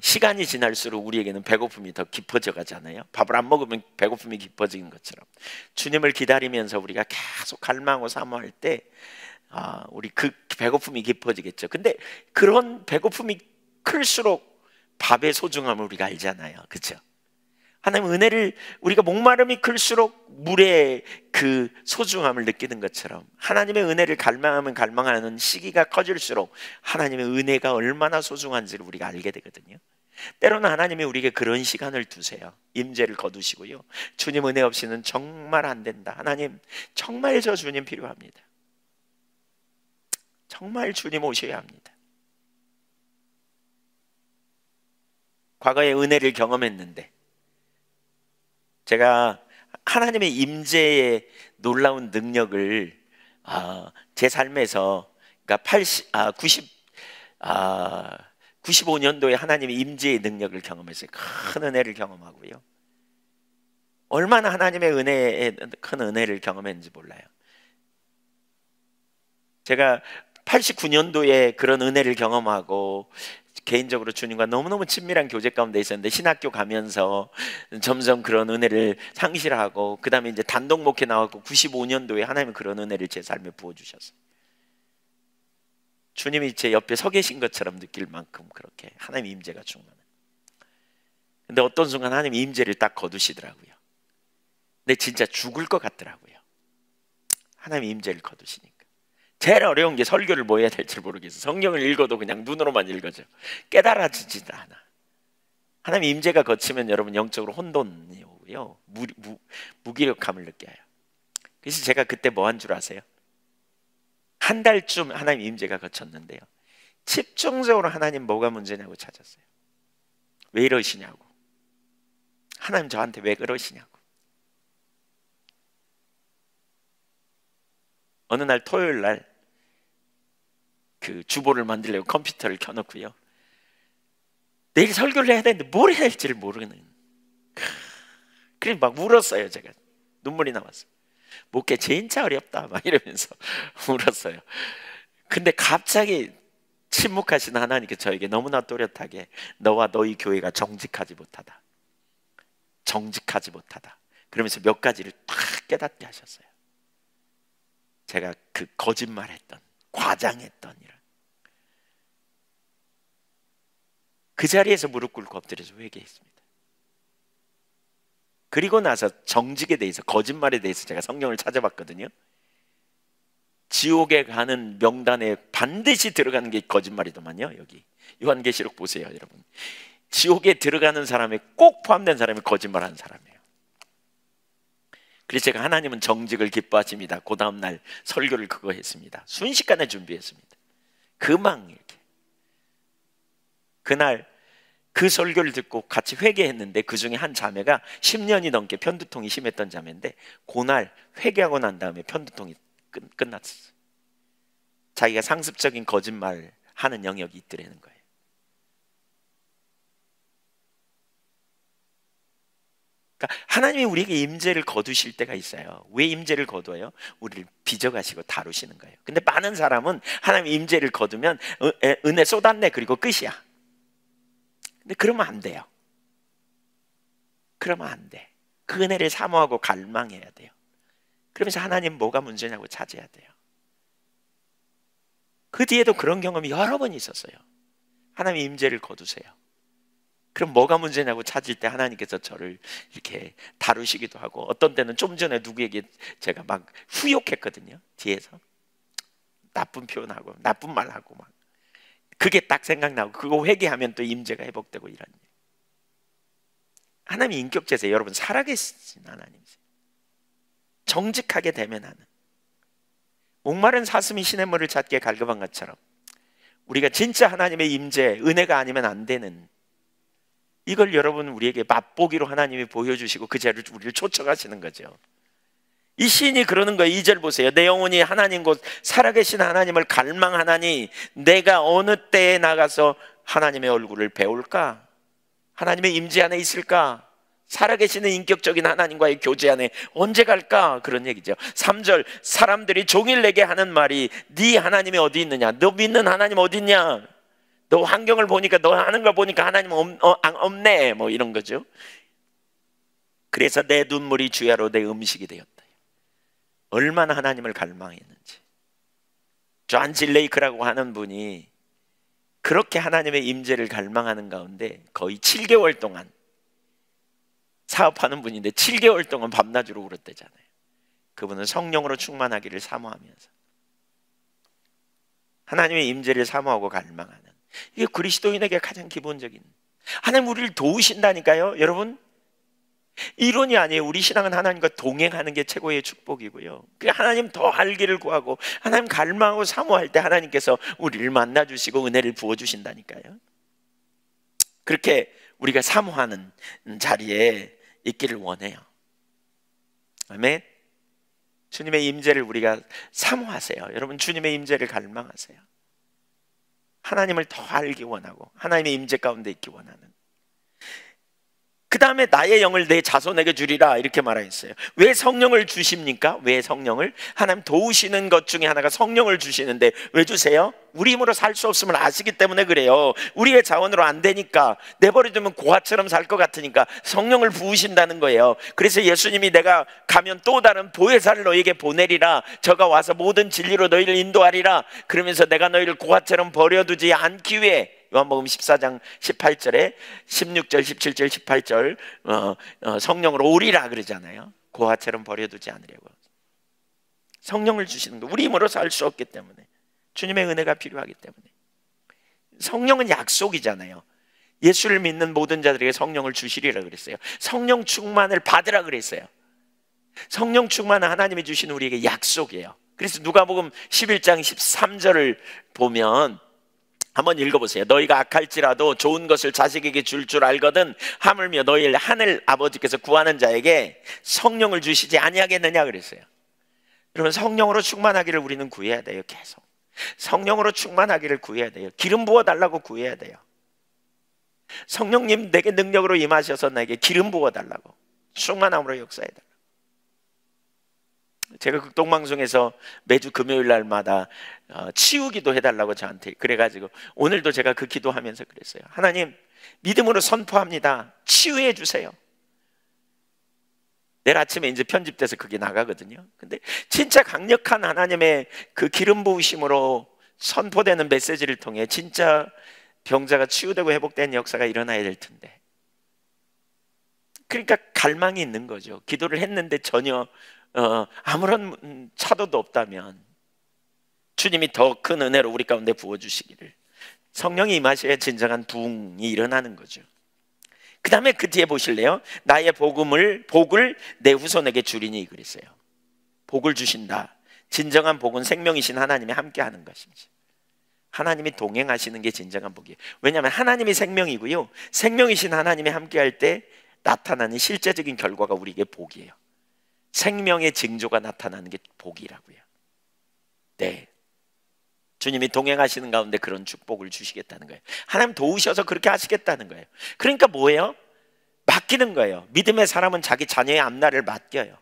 시간이 지날수록 우리에게는 배고픔이 더 깊어져 가잖아요. 밥을 안 먹으면 배고픔이 깊어지는 것처럼 주님을 기다리면서 우리가 계속 갈망하고 사모할 때 우리 그 배고픔이 깊어지겠죠. 근데 그런 배고픔이 클수록 밥의 소중함을 우리가 알잖아요. 그렇죠? 하나님 은혜를, 우리가 목마름이 클수록 물의 그 소중함을 느끼는 것처럼 하나님의 은혜를 갈망하면 갈망하는 시기가 커질수록 하나님의 은혜가 얼마나 소중한지를 우리가 알게 되거든요. 때로는 하나님이 우리에게 그런 시간을 두세요. 임재를 거두시고요. 주님 은혜 없이는 정말 안 된다. 하나님 정말 저 주님 필요합니다. 정말 주님 오셔야 합니다. 과거에 은혜를 경험했는데 제가 하나님의 임재의 놀라운 능력을 제 삶에서 그러니까 95년도에 하나님의 임재의 능력을 경험했어요. 큰 은혜를 경험하고요. 얼마나 하나님의 은혜에 큰 은혜를 경험했는지 몰라요. 제가 89년도에 그런 은혜를 경험하고 개인적으로 주님과 너무너무 친밀한 교제 가운데 있었는데 신학교 가면서 점점 그런 은혜를 상실하고 그 다음에 이제 단독 목회 나왔고 95년도에 하나님은 그런 은혜를 제 삶에 부어주셨어요. 주님이 제 옆에 서 계신 것처럼 느낄 만큼 그렇게 하나님의 임재가 충만해요. 근데 어떤 순간 하나님의 임재를 딱 거두시더라고요. 근데 진짜 죽을 것 같더라고요. 하나님의 임재를 거두시니까. 제일 어려운 게 설교를 뭐 해야 될지 모르겠어요. 성경을 읽어도 그냥 눈으로만 읽어져. 깨달아지지도 않아. 하나님의 임재가 거치면 여러분 영적으로 혼돈이 오고요. 무기력함을 느껴요. 그래서 제가 그때 뭐 한 줄 아세요? 한 달쯤 하나님 임재가 거쳤는데요. 집중적으로 하나님 뭐가 문제냐고 찾았어요. 왜 이러시냐고. 하나님 저한테 왜 그러시냐고. 어느 날 토요일 날 그 주보를 만들려고 컴퓨터를 켜놓고요. 내일 설교를 해야 되는데 뭘 해야 할지를 모르는. 그래서 막 울었어요. 제가 눈물이 나왔어요. 목회 진짜 어렵다 막 이러면서 울었어요. 근데 갑자기 침묵하신 하나님께서 저에게 너무나 또렷하게 너와 너희 교회가 정직하지 못하다. 정직하지 못하다. 그러면서 몇 가지를 딱 깨닫게 하셨어요. 제가 그 거짓말했던, 과장했던 이런 그 자리에서 무릎 꿇고 엎드려서 회개했습니다. 그리고 나서 정직에 대해서, 거짓말에 대해서 제가 성경을 찾아봤거든요. 지옥에 가는 명단에 반드시 들어가는 게 거짓말이더만요. 여기 요한계시록 보세요, 여러분. 지옥에 들어가는 사람에 꼭 포함된 사람이 거짓말하는 사람이에요. 그래서 제가 하나님은 정직을 기뻐하십니다. 그 다음날 설교를 그거 했습니다. 순식간에 준비했습니다. 금방 이렇게. 그날 그 설교를 듣고 같이 회개했는데 그 중에 한 자매가 10년이 넘게 편두통이 심했던 자매인데 그날 회개하고 난 다음에 편두통이 끝났어요. 자기가 상습적인 거짓말 하는 영역이 있더라는 거예요. 그러니까 하나님이 우리에게 임재를 거두실 때가 있어요. 왜 임재를 거둬요? 우리를 빚어가시고 다루시는 거예요. 근데 많은 사람은 하나님 임재를 거두면 은혜 쏟았네 그리고 끝이야. 근데 그러면 안 돼요. 그러면 안 돼. 그 은혜를 사모하고 갈망해야 돼요. 그러면서 하나님 뭐가 문제냐고 찾아야 돼요. 그 뒤에도 그런 경험이 여러 번 있었어요. 하나님 임재를 거두세요. 그럼 뭐가 문제냐고 찾을 때 하나님께서 저를 이렇게 다루시기도 하고, 어떤 때는 좀 전에 누구에게 제가 막 후욕했거든요. 뒤에서 나쁜 표현하고 나쁜 말하고 막 그게 딱 생각나고 그거 회개하면 또 임재가 회복되고 이런. 하나님이 인격체세요. 여러분 살아계신 하나님이세요. 정직하게 대면하는, 목마른 사슴이 시냇물을 찾기에 갈급한 것처럼 우리가 진짜 하나님의 임재, 은혜가 아니면 안 되는, 이걸 여러분 우리에게 맛보기로 하나님이 보여주시고 그 자리를 우리를 초청하시는 거죠. 이 시인이 그러는 거예요. 2절 보세요. 내 영혼이 하나님 곧 살아계신 하나님을 갈망하나니 내가 어느 때에 나가서 하나님의 얼굴을 배울까? 하나님의 임재 안에 있을까? 살아계시는 인격적인 하나님과의 교제 안에 언제 갈까? 그런 얘기죠. 3절 사람들이 종일 내게 하는 말이 네 하나님이 어디 있느냐? 너 믿는 하나님 어디 있냐? 너 환경을 보니까, 너 하는 걸 보니까 하나님 없네 뭐 이런 거죠. 그래서 내 눈물이 주야로 내 음식이 되었다. 얼마나 하나님을 갈망했는지. 존 질레이크라고 하는 분이 그렇게 하나님의 임재를 갈망하는 가운데 거의 7개월 동안 사업하는 분인데 7개월 동안 밤낮으로 울었대잖아요. 그분은 성령으로 충만하기를 사모하면서 하나님의 임재를 사모하고 갈망하는, 이게 그리스도인에게 가장 기본적인, 하나님 우리를 도우신다니까요. 여러분 이론이 아니에요. 우리 신앙은 하나님과 동행하는 게 최고의 축복이고요. 그 하나님 더 알기를 구하고 하나님 갈망하고 사모할 때 하나님께서 우리를 만나주시고 은혜를 부어주신다니까요. 그렇게 우리가 사모하는 자리에 있기를 원해요. 아멘. 주님의 임재를 우리가 사모하세요. 여러분, 주님의 임재를 갈망하세요. 하나님을 더 알기 원하고 하나님의 임재 가운데 있기 원하는. 그 다음에 나의 영을 내 자손에게 주리라 이렇게 말하였어요. 왜 성령을 주십니까? 왜 성령을? 하나님 도우시는 것 중에 하나가 성령을 주시는데 왜 주세요? 우리 힘으로 살 수 없음을 아시기 때문에 그래요. 우리의 자원으로 안 되니까, 내버려두면 고아처럼 살 것 같으니까 성령을 부으신다는 거예요. 그래서 예수님이 내가 가면 또 다른 보혜사를 너희에게 보내리라, 저가 와서 모든 진리로 너희를 인도하리라, 그러면서 내가 너희를 고아처럼 버려두지 않기 위해, 요한복음 14장 18절에 16절, 17절, 18절 성령으로 오리라 그러잖아요. 고아처럼 버려두지 않으려고. 성령을 주시는 거, 우리 힘으로 살 수 없기 때문에, 주님의 은혜가 필요하기 때문에. 성령은 약속이잖아요. 예수를 믿는 모든 자들에게 성령을 주시리라 그랬어요. 성령 충만을 받으라 그랬어요. 성령 충만은 하나님이 주신 우리에게 약속이에요. 그래서 누가복음 11장 13절을 보면 한번 읽어보세요. 너희가 악할지라도 좋은 것을 자식에게 줄 알거든 하물며 너희 하늘 아버지께서 구하는 자에게 성령을 주시지 아니하겠느냐 그랬어요. 여러분, 성령으로 충만하기를 우리는 구해야 돼요. 계속 성령으로 충만하기를 구해야 돼요. 기름 부어달라고 구해야 돼요. 성령님 내게 능력으로 임하셔서 나에게 기름 부어달라고, 충만함으로 역사해달라고. 제가 극동방송에서 매주 금요일 날마다 치유기도 해달라고 저한테 그래가지고 오늘도 제가 그 기도하면서 그랬어요. 하나님, 믿음으로 선포합니다. 치유해 주세요. 내일 아침에 이제 편집돼서 그게 나가거든요. 근데 진짜 강력한 하나님의 그 기름 부으심으로 선포되는 메시지를 통해 진짜 병자가 치유되고 회복되는 역사가 일어나야 될 텐데, 그러니까 갈망이 있는 거죠. 기도를 했는데 전혀 아무런 차도도 없다면 주님이 더 큰 은혜로 우리 가운데 부어주시기를. 성령이 임하셔야 진정한 부흥이 일어나는 거죠. 그 다음에 그 뒤에 보실래요? 나의 복을 내 후손에게 주리니 그랬어요. 복을 주신다. 진정한 복은 생명이신 하나님이 함께하는 것이지, 하나님이 동행하시는 게 진정한 복이에요. 왜냐하면 하나님이 생명이고요, 생명이신 하나님이 함께할 때 나타나는 실제적인 결과가 우리에게 복이에요. 생명의 징조가 나타나는 게 복이라고요. 네, 주님이 동행하시는 가운데 그런 축복을 주시겠다는 거예요. 하나님 도우셔서 그렇게 하시겠다는 거예요. 그러니까 뭐예요? 맡기는 거예요. 믿음의 사람은 자기 자녀의 앞날을 맡겨요.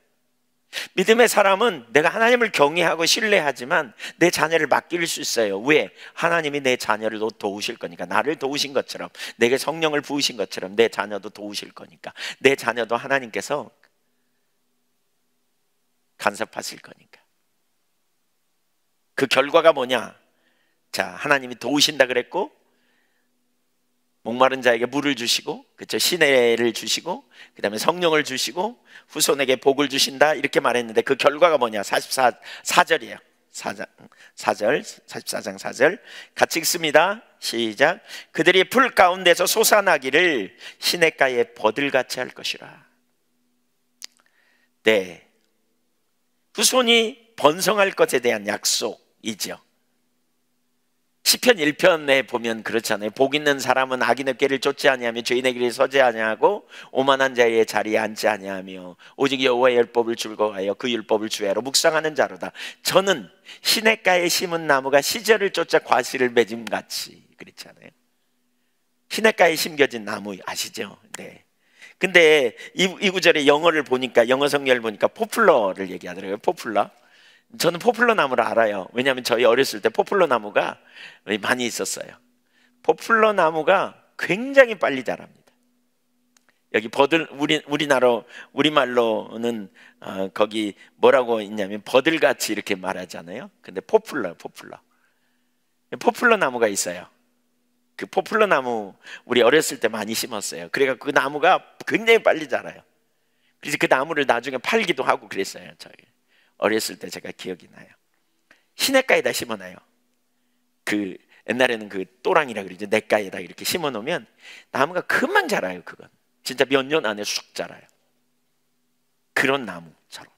믿음의 사람은 내가 하나님을 경외하고 신뢰하지만 내 자녀를 맡길 수 있어요. 왜? 하나님이 내 자녀를 도우실 거니까. 나를 도우신 것처럼, 내게 성령을 부으신 것처럼 내 자녀도 도우실 거니까. 내 자녀도 하나님께서 간섭하실 거니까. 그 결과가 뭐냐? 자, 하나님이 도우신다 그랬고, 목마른 자에게 물을 주시고, 그렇죠? 시내를 주시고, 그 다음에 성령을 주시고, 후손에게 복을 주신다 이렇게 말했는데 그 결과가 뭐냐? 44절이에요. 44장 4절 같이 읽습니다. 시작. 그들이 풀 가운데서 솟아나기를 시냇가에 버들같이 할 것이라. 네, 후손이 번성할 것에 대한 약속이죠. 시편 1편에 보면 그렇잖아요. 복 있는 사람은 악인의 꾀를 쫓지 아니하며 죄인의 길에 서지 아니하고 오만한 자의 자리에 앉지 아니하며 오직 여호와의 율법을 즐거워하여 그 율법을 주야로 묵상하는 자로다. 저는 시냇가에 심은 나무가 시절을 쫓아 과실을 맺음같이, 그렇잖아요. 시냇가에 심겨진 나무 아시죠? 네. 근데 이 구절에 영어를 보니까, 영어 성경을 보니까 포플러를 얘기하더라고요. 포플러. 저는 포플러 나무를 알아요. 왜냐하면 저희 어렸을 때 포플러 나무가 많이 있었어요. 포플러 나무가 굉장히 빨리 자랍니다. 여기 우리말로는 거기 뭐라고 있냐면 버들같이 이렇게 말하잖아요. 근데 포플러 나무가 있어요. 그 포플러 나무 우리 어렸을 때 많이 심었어요. 그러니까 그 나무가 굉장히 빨리 자라요. 그래서 그 나무를 나중에 팔기도 하고 그랬어요. 저희 어렸을 때 제가 기억이 나요. 시냇가에다 심어놔요. 그 옛날에는 그 또랑이라 그러죠. 냇가에다 이렇게 심어놓으면 나무가 금방 자라요. 그건 진짜 몇 년 안에 쑥 자라요. 그런 나무처럼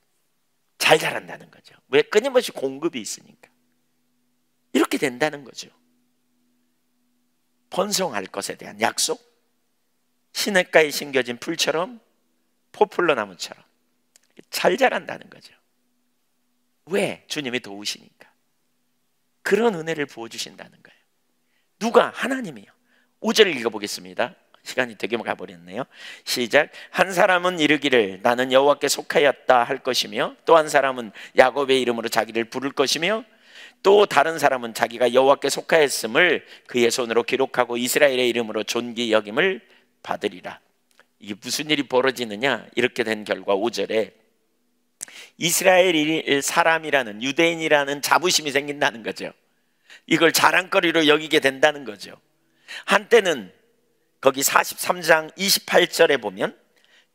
잘 자란다는 거죠. 왜? 끊임없이 공급이 있으니까. 이렇게 된다는 거죠. 번성할 것에 대한 약속, 시냇가에 심겨진 풀처럼, 포플러 나무처럼 잘 자란다는 거죠. 왜? 주님이 도우시니까. 그런 은혜를 부어주신다는 거예요. 누가? 하나님이요. 5절을 읽어보겠습니다. 시간이 되게 가버렸네요. 시작. 한 사람은 이르기를 나는 여호와께 속하였다 할 것이며, 또 한 사람은 야곱의 이름으로 자기를 부를 것이며, 또 다른 사람은 자기가 여호와께 속하였음을 그의 손으로 기록하고 이스라엘의 이름으로 존귀 여김을 받으리라. 이게 무슨 일이 벌어지느냐? 이렇게 된 결과 5절에 이스라엘 사람이라는, 유대인이라는 자부심이 생긴다는 거죠. 이걸 자랑거리로 여기게 된다는 거죠. 한때는 거기 43장 28절에 보면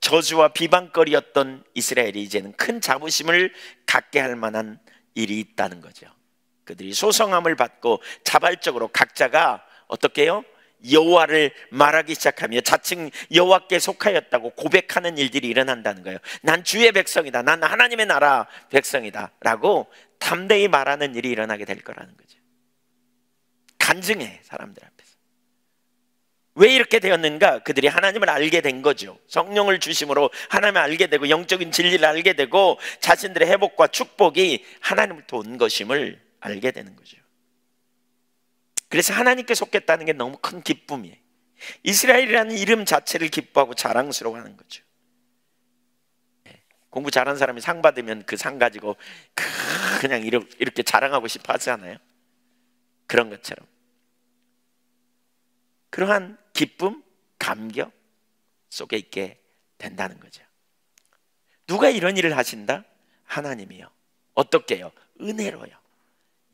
저주와 비방거리였던 이스라엘이 이제는 큰 자부심을 갖게 할 만한 일이 있다는 거죠. 그들이 소성함을 받고 자발적으로 각자가 어떻게 해요? 여호와를 말하기 시작하며 자칭 여호와께 속하였다고 고백하는 일들이 일어난다는 거예요. 난 주의 백성이다, 난 하나님의 나라 백성이다 라고 담대히 말하는 일이 일어나게 될 거라는 거죠. 간증해, 사람들 앞에서. 왜 이렇게 되었는가? 그들이 하나님을 알게 된 거죠. 성령을 주심으로 하나님을 알게 되고 영적인 진리를 알게 되고 자신들의 회복과 축복이 하나님으로부터 온 것임을 알게 되는 거죠. 그래서 하나님께 속했다는 게 너무 큰 기쁨이에요. 이스라엘이라는 이름 자체를 기뻐하고 자랑스러워하는 거죠. 공부 잘하는 사람이 상 받으면 그 상 가지고 그냥 이렇게 자랑하고 싶어 하잖아요. 그런 것처럼 그러한 기쁨, 감격 속에 있게 된다는 거죠. 누가 이런 일을 하신다? 하나님이요. 어떻게 해요? 은혜로요.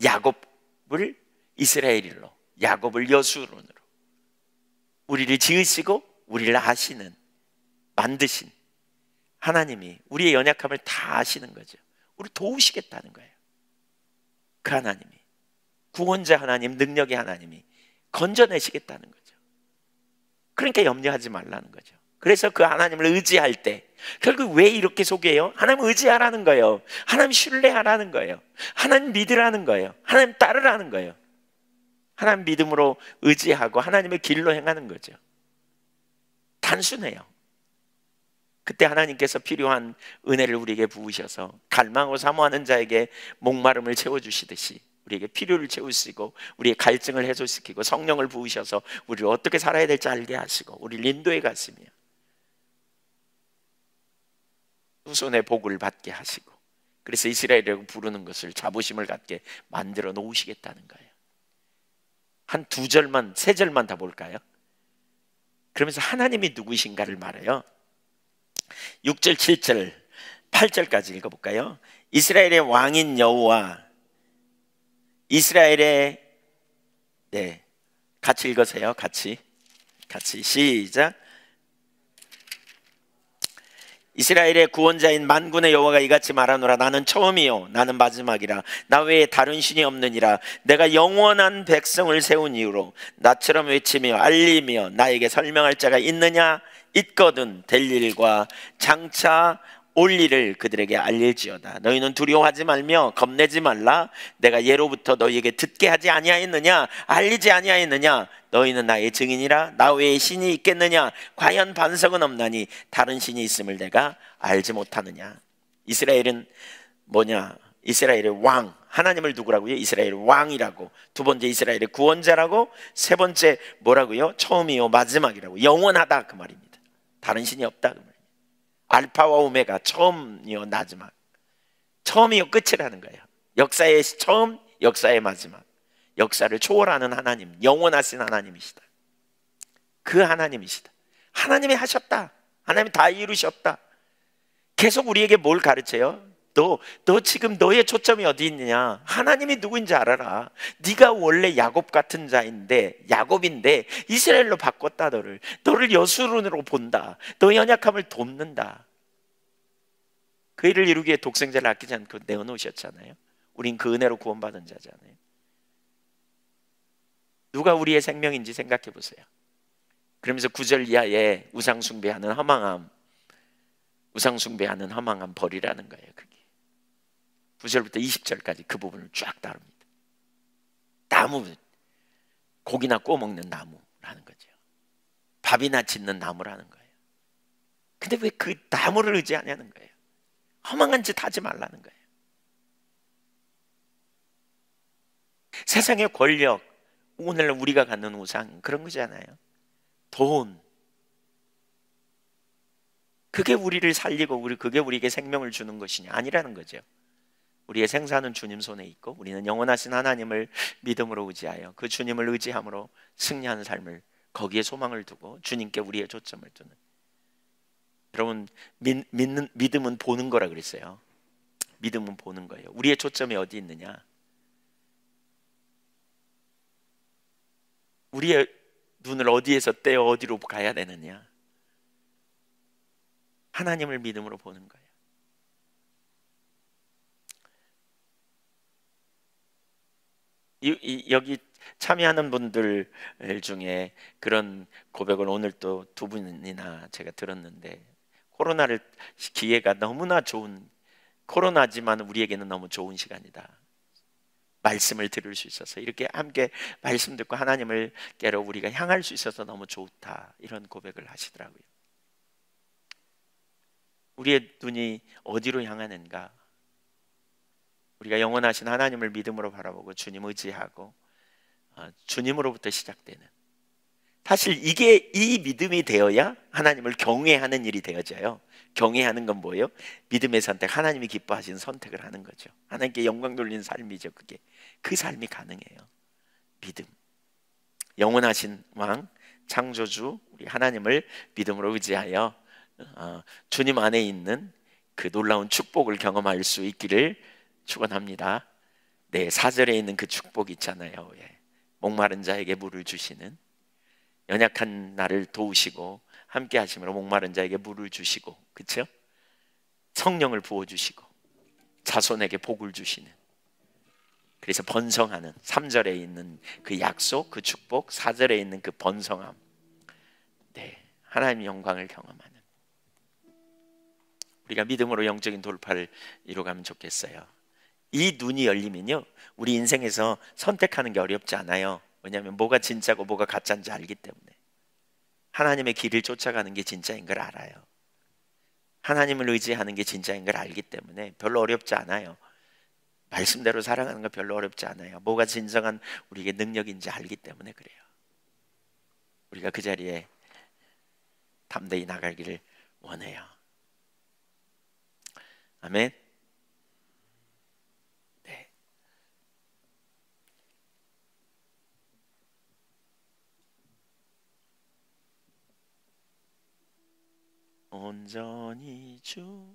야곱을 이스라엘로, 야곱을 여수론으로 우리를 지으시고 우리를 아시는, 만드신 하나님이 우리의 연약함을 다 아시는 거죠. 우리 도우시겠다는 거예요. 그 하나님이, 구원자 하나님, 능력의 하나님이 건져내시겠다는 거죠. 그러니까 염려하지 말라는 거죠. 그래서 그 하나님을 의지할 때 결국 왜 이렇게 속여요? 하나님 의지하라는 거예요. 하나님 신뢰하라는 거예요. 하나님 믿으라는 거예요. 하나님 따르라는 거예요. 하나님 믿음으로 의지하고 하나님의 길로 행하는 거죠. 단순해요. 그때 하나님께서 필요한 은혜를 우리에게 부으셔서 갈망하고 사모하는 자에게 목마름을 채워주시듯이 우리에게 필요를 채우시고 우리의 갈증을 해소시키고 성령을 부으셔서 우리를 어떻게 살아야 될지 알게 하시고 우리를 인도해 가시며 후손의 복을 받게 하시고, 그래서 이스라엘이라고 부르는 것을 자부심을 갖게 만들어 놓으시겠다는 거예요. 한 2절만 3절만 더 볼까요? 그러면서 하나님이 누구신가를 말해요. 6절 7절 8절까지 읽어볼까요? 이스라엘의 왕인 여호와, 이스라엘의, 네, 같이 읽으세요. 같이 시작. 이스라엘의 구원자인 만군의 여호와가 이같이 말하노라. 나는 처음이요 나는 마지막이라. 나 외에 다른 신이 없느니라. 내가 영원한 백성을 세운 이유로 나처럼 외치며 알리며 나에게 설명할 자가 있느냐? 있거든. 될 일과 장차 올 일을 그들에게 알릴지어다. 너희는 두려워하지 말며 겁내지 말라. 내가 예로부터 너희에게 듣게 하지 아니하였느냐? 알리지 아니하였느냐? 너희는 나의 증인이라. 나 외에 신이 있겠느냐? 과연 반석은 없나니 다른 신이 있음을 내가 알지 못하느냐? 이스라엘은 뭐냐? 이스라엘의 왕, 하나님을 누구라고요? 이스라엘의 왕이라고. 두 번째 이스라엘의 구원자라고. 세 번째 뭐라고요? 처음이요 마지막이라고. 영원하다 그 말입니다. 다른 신이 없다 그 말입니다. 알파와 오메가, 처음이요 마지막. 처음이요 끝이라는 거예요. 역사의 처음, 역사의 마지막. 역사를 초월하는 하나님, 영원하신 하나님이시다. 그 하나님이시다. 하나님이 하셨다. 하나님이 다 이루셨다. 계속 우리에게 뭘 가르쳐요? 너 지금 너의 초점이 어디 있느냐? 하나님이 누구인지 알아라. 네가 원래 야곱 같은 자인데, 야곱인데 이스라엘로 바꿨다. 너를 여수론으로 본다. 너의 연약함을 돕는다. 그 일을 이루기 위해 독생자를 아끼지 않고 내어놓으셨잖아요. 우린 그 은혜로 구원받은 자잖아요. 누가 우리의 생명인지 생각해 보세요. 그러면서 9절 이하에 우상 숭배하는 허망함 버리라는 거예요. 그게 9절부터 20절까지 그 부분을 쫙 다룹니다. 나무, 고기나 구워 먹는 나무라는 거죠. 밥이나 짓는 나무라는 거예요. 근데 왜 그 나무를 의지하냐는 거예요. 허망한 짓 하지 말라는 거예요. 세상의 권력, 오늘 우리가 갖는 우상, 그런 거잖아요. 돈, 그게 우리를 살리고 그게 우리에게 생명을 주는 것이냐? 아니라는 거죠. 우리의 생사는 주님 손에 있고 우리는 영원하신 하나님을 믿음으로 의지하여 그 주님을 의지함으로 승리하는 삶을, 거기에 소망을 두고 주님께 우리의 초점을 두는. 여러분, 믿음은 보는 거라 그랬어요. 믿음은 보는 거예요. 우리의 초점이 어디 있느냐? 우리의 눈을 어디에서 떼어 어디로 가야 되느냐? 하나님을 믿음으로 보는 거예요. 여기 참여하는 분들 중에 그런 고백을 오늘 또 두 분이나 제가 들었는데, 코로나를 기회가 너무나 좋은, 코로나지만 우리에게는 너무 좋은 시간이다. 말씀을 들을 수 있어서, 이렇게 함께 말씀 듣고 하나님을 깨러 우리가 향할 수 있어서 너무 좋다, 이런 고백을 하시더라고요. 우리의 눈이 어디로 향하는가? 우리가 영원하신 하나님을 믿음으로 바라보고 주님 의지하고 주님으로부터 시작되는, 사실 이 믿음이 되어야 하나님을 경외하는 일이 되어져요. 경외하는 건 뭐예요? 믿음의 선택, 하나님이 기뻐하시는 선택을 하는 거죠. 하나님께 영광 돌리는 삶이죠. 그게 그 삶이 가능해요. 믿음, 영원하신 왕, 창조주 우리 하나님을 믿음으로 의지하여 주님 안에 있는 그 놀라운 축복을 경험할 수 있기를 축원합니다. 네, 4절에 있는 그 축복 있잖아요. 예. 목마른 자에게 물을 주시는, 연약한 나를 도우시고 함께 하심으로 목마른 자에게 물을 주시고, 그렇죠? 성령을 부어 주시고 자손에게 복을 주시는, 그래서 번성하는, 3절에 있는 그 약속, 그 축복, 4절에 있는 그 번성함, 네, 하나님의 영광을 경험하는, 우리가 믿음으로 영적인 돌파를 이루어가면 좋겠어요. 이 눈이 열리면요, 우리 인생에서 선택하는 게 어렵지 않아요. 왜냐하면 뭐가 진짜고 뭐가 가짜인지 알기 때문에. 하나님의 길을 쫓아가는 게 진짜인 걸 알아요. 하나님을 의지하는 게 진짜인 걸 알기 때문에 별로 어렵지 않아요. 말씀대로 살아가는 거 별로 어렵지 않아요. 뭐가 진정한 우리에게 능력인지 알기 때문에 그래요. 우리가 그 자리에 담대히 나가기를 원해요. 아멘. 네. 온전히 주님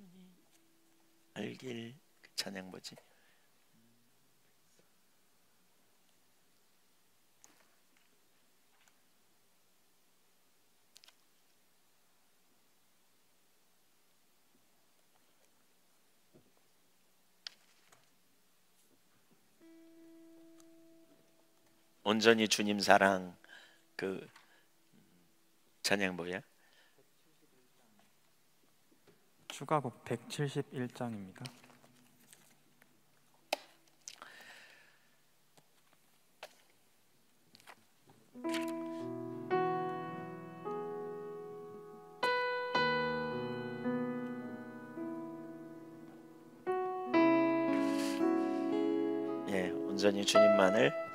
알길, 그 찬양 뭐지? 온전히 주님 사랑, 그 찬양 뭐야? 추가곡 171장입니다. 예, 온전히 주님만을.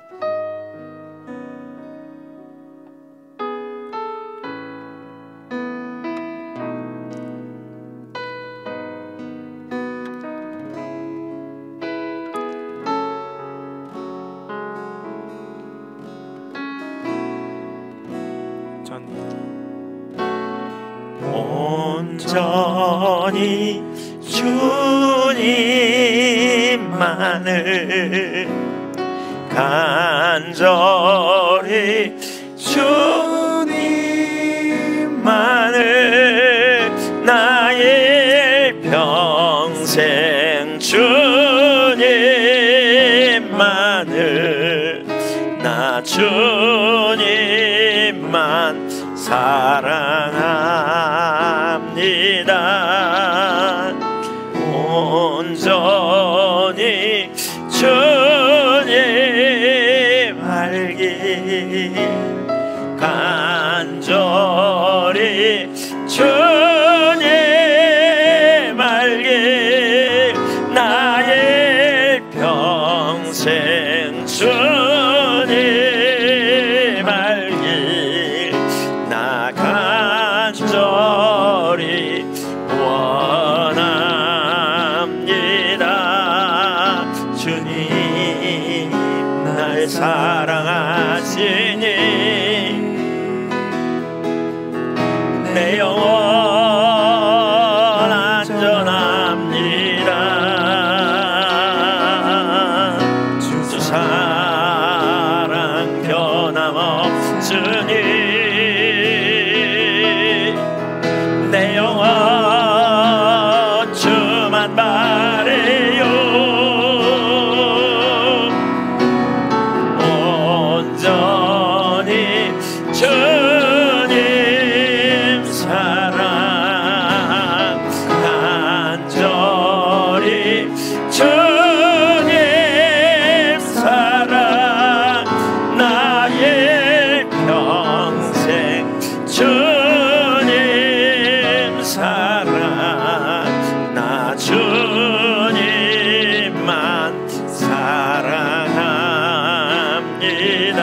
온전히 주님만을, 간절히 주님만을, 나의 평생 주님만을, 나 주님만 사랑합니다. 온전히 주님 알기, 간절히 내 영혼 안전합니다. 주 사랑 변함없으니 내 영혼 주만 바래요. 온전히 주님 사랑 간절히 주님 사랑 나의 평생 주님 사랑 나 주님만 사랑합니다.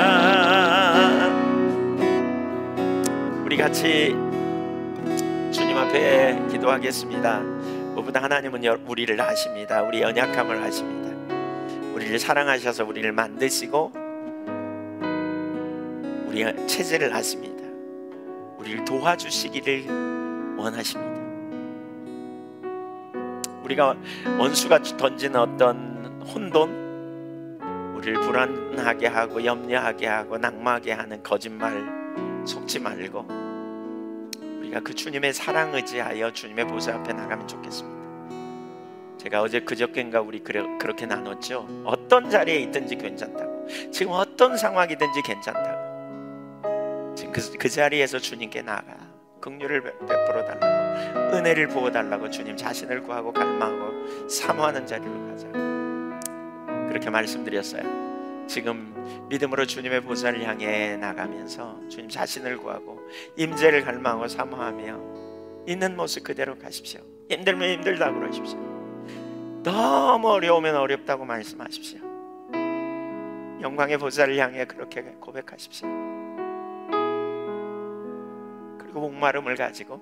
우리 같이 주님 앞에 기도하겠습니다. 무엇보다 하나님은 우리를 아십니다. 우리 연약함을 아십니다. 우리를 사랑하셔서 우리를 만드시고 우리의 체질을 아십니다. 우리를 도와주시기를 원하십니다. 우리가 원수가 던지는 어떤 혼돈, 우리를 불안하게 하고 염려하게 하고 낙마하게 하는 거짓말 속지 말고 우리가 그 주님의 사랑 의지하여 주님의 보좌 앞에 나가면 좋겠습니다. 제가 어제 그저께인가 우리 그렇게 나눴죠. 어떤 자리에 있든지 괜찮다고, 지금 어떤 상황이든지 괜찮다고, 지금 그 자리에서 주님께 나가 긍휼을 베풀어 달라고, 은혜를 부어 달라고 주님 자신을 구하고 갈망하고 사모하는 자리로 가자고 그렇게 말씀드렸어요. 지금 믿음으로 주님의 보좌를 향해 나가면서 주님 자신을 구하고 임재를 갈망하고 사모하며 있는 모습 그대로 가십시오. 힘들면 힘들다고 그러십시오. 너무 어려우면 어렵다고 말씀하십시오. 영광의 보좌를 향해 그렇게 고백하십시오. 그리고 목마름을 가지고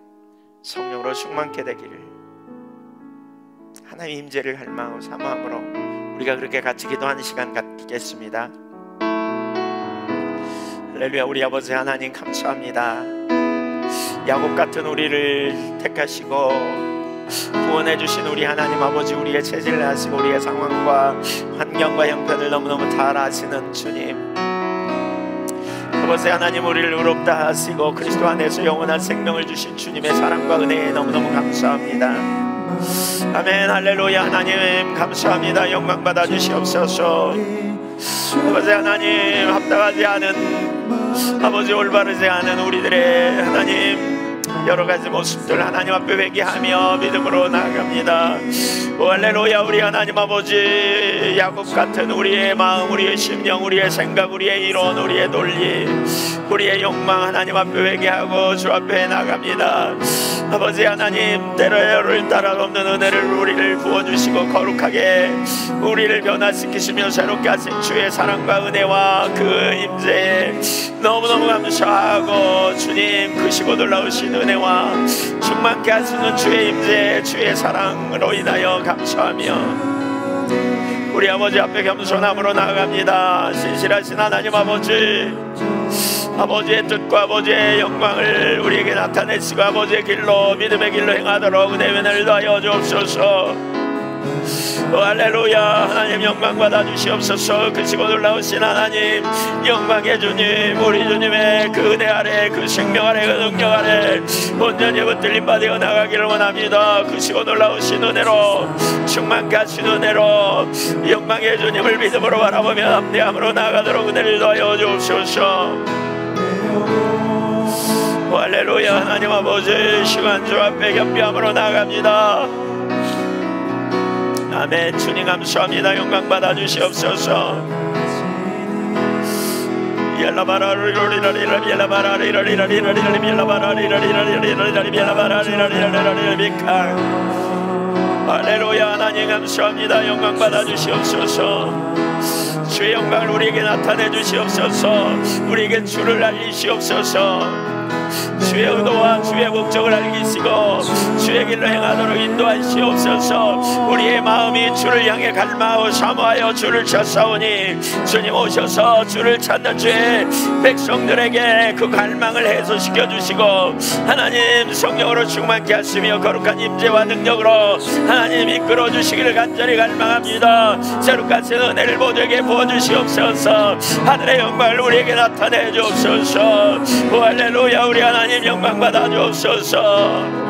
성령으로 충만케 되기를 하나님의 임재를 갈망하고 사모함으로 우리가 그렇게 같이 기도하는 시간 갖겠습니다. 할렐루야. 우리 아버지 하나님 감사합니다. 야곱 같은 우리를 택하시고 구원해 주신 우리 하나님 아버지, 우리의 체질을 아시고 우리의 상황과 환경과 형편을 너무너무 잘 아시는 주님 아버지 하나님, 우리를 의롭다 하시고 그리스도 안에서 영원한 생명을 주신 주님의 사랑과 은혜에 너무너무 감사합니다. 아멘. 할렐루야. 하나님 감사합니다. 영광 받아 주시옵소서. 아버지 하나님, 합당하지 않은 아버지 올바르지 않은 우리들의 하나님 여러 가지 모습들 하나님 앞에 회개하며 믿음으로 나아갑니다. 오 할렐루야. 우리 하나님 아버지, 야곱 같은 우리의 마음, 우리의 심령, 우리의 생각, 우리의 이론, 우리의 논리, 우리의 욕망 하나님 앞에 회개하고 주 앞에 나갑니다. 아버지 하나님, 때를 따라 없는 은혜를 우리를 부어주시고 거룩하게 우리를 변화시키시며 새롭게 하신 주의 사랑과 은혜와 그 임재에 너무너무 감사하고 주님 크시고 놀라우신 은혜와 충만케 하시는 주의 임재, 주의 사랑으로 인하여 감사하며 우리 아버지 앞에 겸손함으로 나아갑니다. 신실하신 하나님 아버지, 아버지의 뜻과 아버지의 영광을 우리에게 나타내시고 아버지의 길로 믿음의 길로 행하도록 은혜를 더하여 주옵소서. 할렐루야. 하나님 영광 받아 주시옵소서. 크시고 놀라우신 하나님, 영광의 주님, 우리 주님의 그 은혜 아래, 그 생명 아래, 그 능력 아래 온전히 붙들림 받아 나가기를 원합니다. 크시고 놀라우신 은혜로 충만케 하신 은혜로 영광의 주님을 믿음으로 바라보며 합리함으로 나가도록 은혜를 더하여 주옵소서. 할렐루야. 하나님 아버지, 시간 주 앞에 겸비함으로 나갑니다. 아멘. 주님 감사합니다. 영광 받아 주시옵소서. 할렐루야. 하나님 감사합니다. 영광 받아 주시옵소서. 주의 영광을 우리에게 나타내 주시옵소서. 우리에게 주를 알리시옵소서. 주의 의도와 주의 목적을 알기시고 주의 길로 행하도록 인도하시옵소서. 우리의 마음이 주를 향해 갈망하고 사모하여 주를 찾사오니 주님 오셔서 주를 찾는 주의 백성들에게 그 갈망을 해소시켜 주시고 하나님 성령으로 충만케 하시며 거룩한 임재와 능력으로 하나님 이끌어 주시기를 간절히 갈망합니다. 새롭같이 은혜를 모두에게 부어주시옵소서. 하늘의 영광을 우리에게 나타내 주옵소서. 오 할렐루야. 우리 하나님 영광 받아 주옵소서.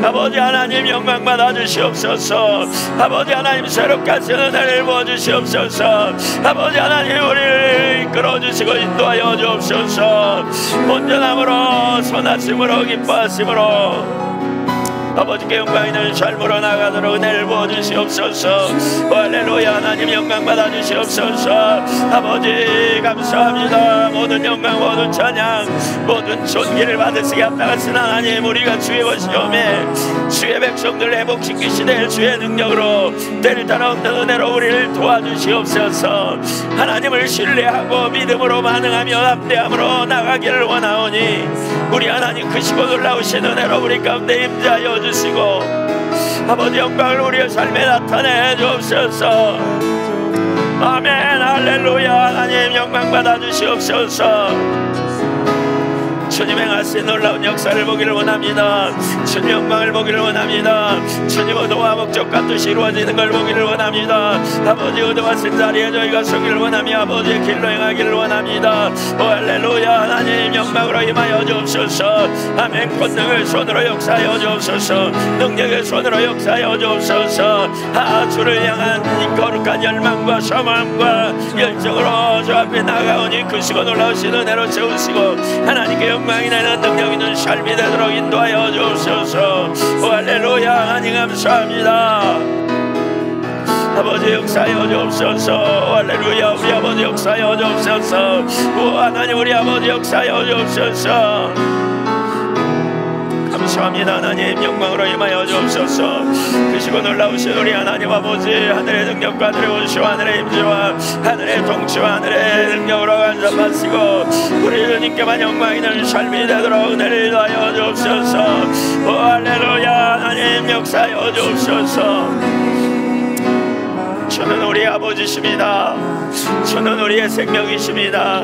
아버지 하나님 영광 받아 주시옵소서. 아버지 하나님 새롭같이 은혜를 부어주시옵소서. 아버지 하나님 우리를 이끌어주시고 인도하여 주옵소서. 온전함으로 선하심으로 기뻐하심으로 아버지께 영광 있는 삶으로 나가도록 은혜를 부어주시옵소서. 할렐루야. 하나님 영광 받아주시옵소서. 아버지 감사합니다. 모든 영광 모든 찬양 모든 존귀를 받으시게 합당하신 하나님, 우리가 주의 원시험에 주의 백성들 회복시키시되 주의 능력으로 때를 따라 없는 은혜로 우리를 도와주시옵소서. 하나님을 신뢰하고 믿음으로 반응하며 합대함으로 나가기를 원하오니 우리 하나님 크시고 놀라우신 은혜로 우리 가운데 임재하여 주시고 아버지 영광을 우리의 삶에 나타내 주옵소서. 아멘. 할렐루야. 하나님 영광 받아 주시옵소서. 주님 행하신 놀라운 역사를 보기를 원합니다. 주님 영광을 보기를 원합니다. 주님 의도와 목적과 뜻이 이루어지는 걸 보기를 원합니다. 아버지 의도하신 자리에 저희가 서기를 원하며 아버지의 길로 행하기를 원합니다. 오 할렐루야. 하나님 영광으로 임하여 주옵소서. 아멘. 권능을 손으로 역사하여 주옵소서. 능력의 손으로 역사하여 주옵소서. 주를 향한 이 거룩한 열망과 사모함과 열정으로 저 앞에 나가오니 크시고 놀라우신 은혜로 채우시고 하나님께 영광이 나는 능력 있는 삶이 되도록 인도하여 주옵소서. 오 할렐루야. 하나님 감사합니다. 아버지 역사하여 주옵소서. 할렐루야. 우리 아버지 역사하여 주옵소서. 오 하나님 우리 아버지 역사하여 주옵소서. 감사합니다. 하나님 영광으로 임하여 주옵소서. 크시고 놀라우신 우리 하나님 아버지, 하늘의 능력과 하늘의 원수와 하늘의 임재와 하늘의 통치와 하늘의 능력으로 간섭하시고 우리 주님께만 영광 있는 삶이 되도록 은혜를 더하여 주옵소서. 오 할렐루야. 하나님 역사하여 주옵소서. 주는 우리 아버지십니다. 주는 우리의 생명이십니다.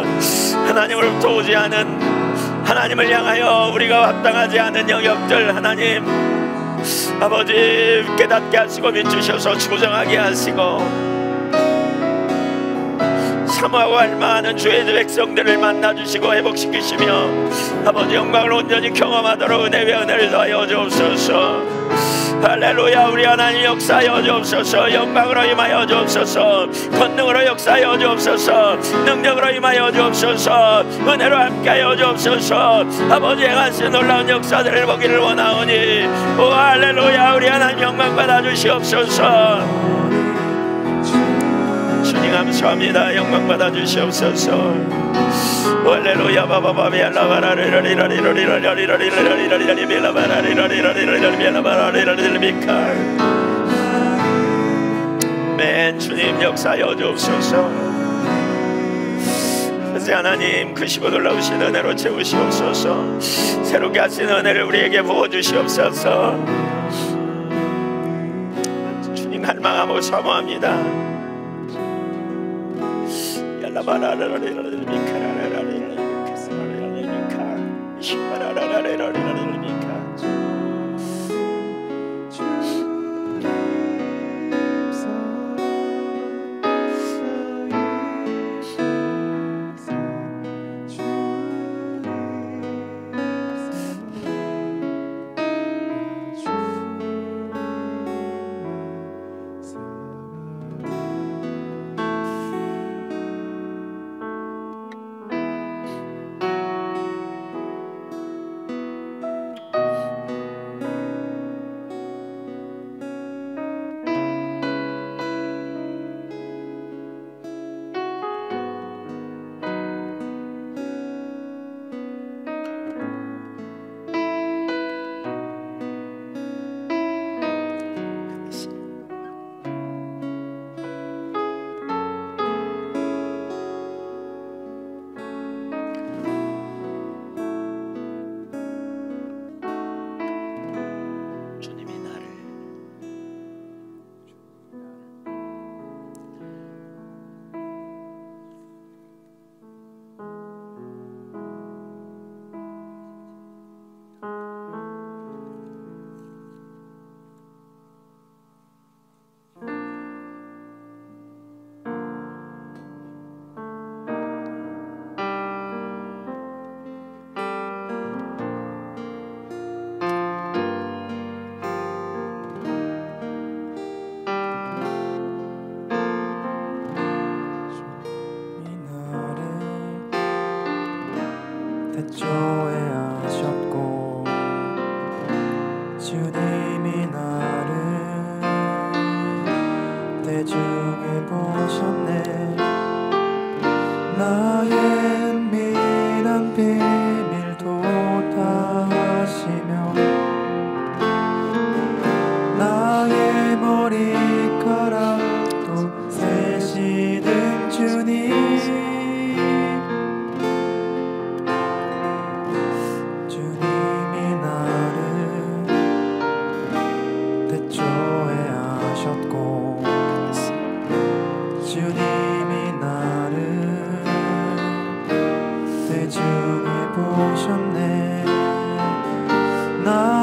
하나님으로부터 오지 않은 하나님을 향하여 우리가 합당하지 않은 영역들 하나님 아버지 깨닫게 하시고 비추셔서 주정하게 하시고 사모하고 할만한 주의 백성들을 만나주시고 회복시키시며 아버지 영광을 온전히 경험하도록 은혜와 은혜를 더하여 주옵소서. 할렐루야. 우리 하나님 역사하여 주옵소서. 영광으로 임하여 주옵소서. 권능으로 역사하여 주옵소서. 능력으로 임하여 주옵소서. 은혜로 함께하여 주옵소서. 아버지 행하신 놀라운 역사들을 보기를 원하오니 오 할렐루야. 우리 하나님 영광 받아 주시옵소서. 주님 감사합니다. 영광 받아 주시옵소서. 할렐루야. 맨 주님 역사하여 주옵소서. 그래서 하나님 크시고 놀라우신 은혜로 채우시옵소서. 새롭게 하신 은혜를 우리에게 부어주시옵소서. 주님 갈망하고 사모합니다.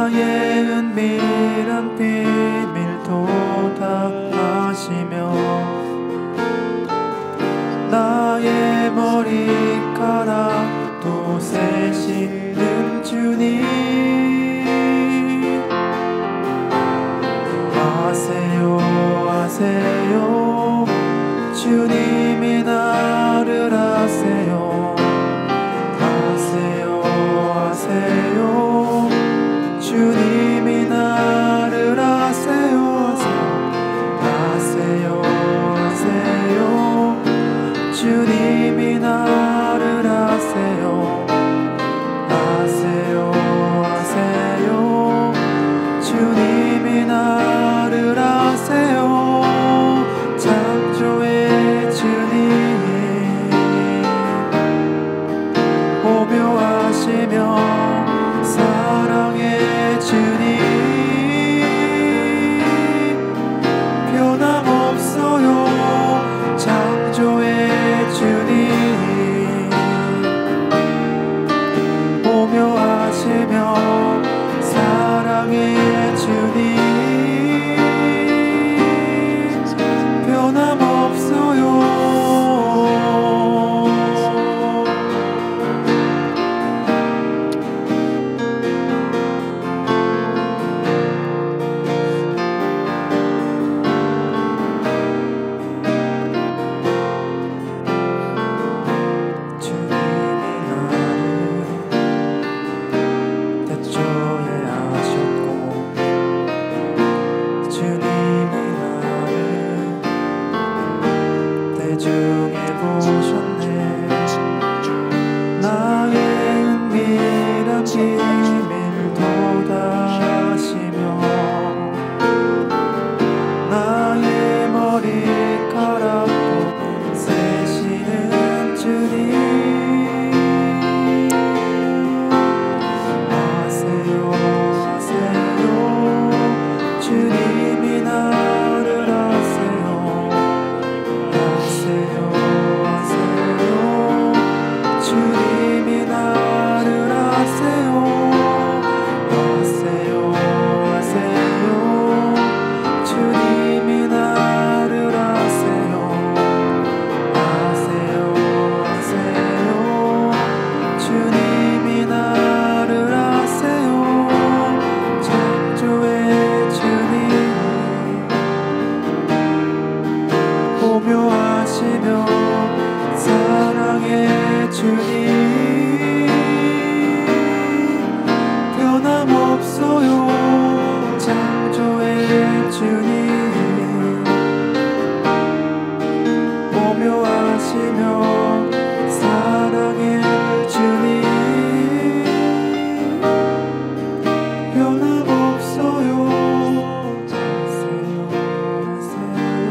나의 은밀한 비밀도 다 아시며 나의 머리카락도 세시는 주님 아세요 아세요 주님이 나를 아세요 아세요 아세요 주님이 나를 아세요 아세요 아세요 주님이 나를 아세요 아세요 아세요 주님이 나를 아세요 창조의 주님 오묘하시며 사랑의 주님 변함없어요 창조의 주님 오묘하시며 사랑의 주님 변함없어요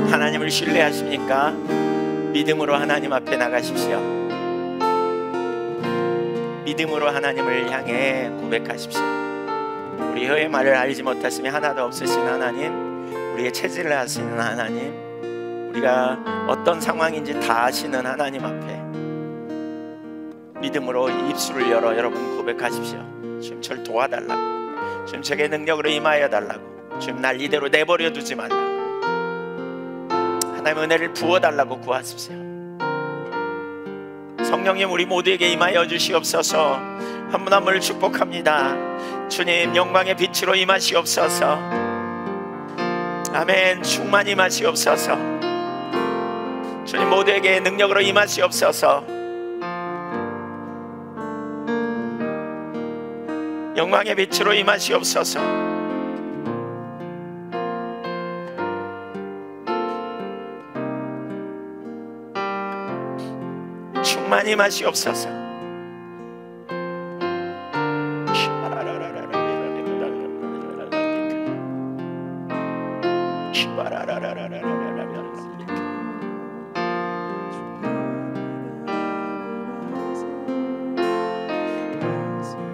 하나님을 신뢰하십니까? 믿음으로 하나님 앞에 나가십시오. 믿음으로 하나님을 향해 고백하십시오. 우리 혀의 말을 알지 못하시며 하나도 없으신 하나님, 우리의 체질을 아시는 하나님, 우리가 어떤 상황인지 다 아시는 하나님 앞에 믿음으로 입술을 열어 여러분 고백하십시오. 주님 저를 도와달라고, 주님 제게 능력으로 임하여 달라고, 주님 날 이대로 내버려 두지 말라고, 하나님 은혜를 부어달라고 구하십시오. 성령님 우리 모두에게 임하여 주시옵소서. 한 분 한 분을 축복합니다. 주님 영광의 빛으로 임하시옵소서. 아멘. 충만히 임하시옵소서. 주님 모두에게 능력으로 임하시옵소서. 영광의 빛으로 임하시옵소서. 충만히 임하시옵소서.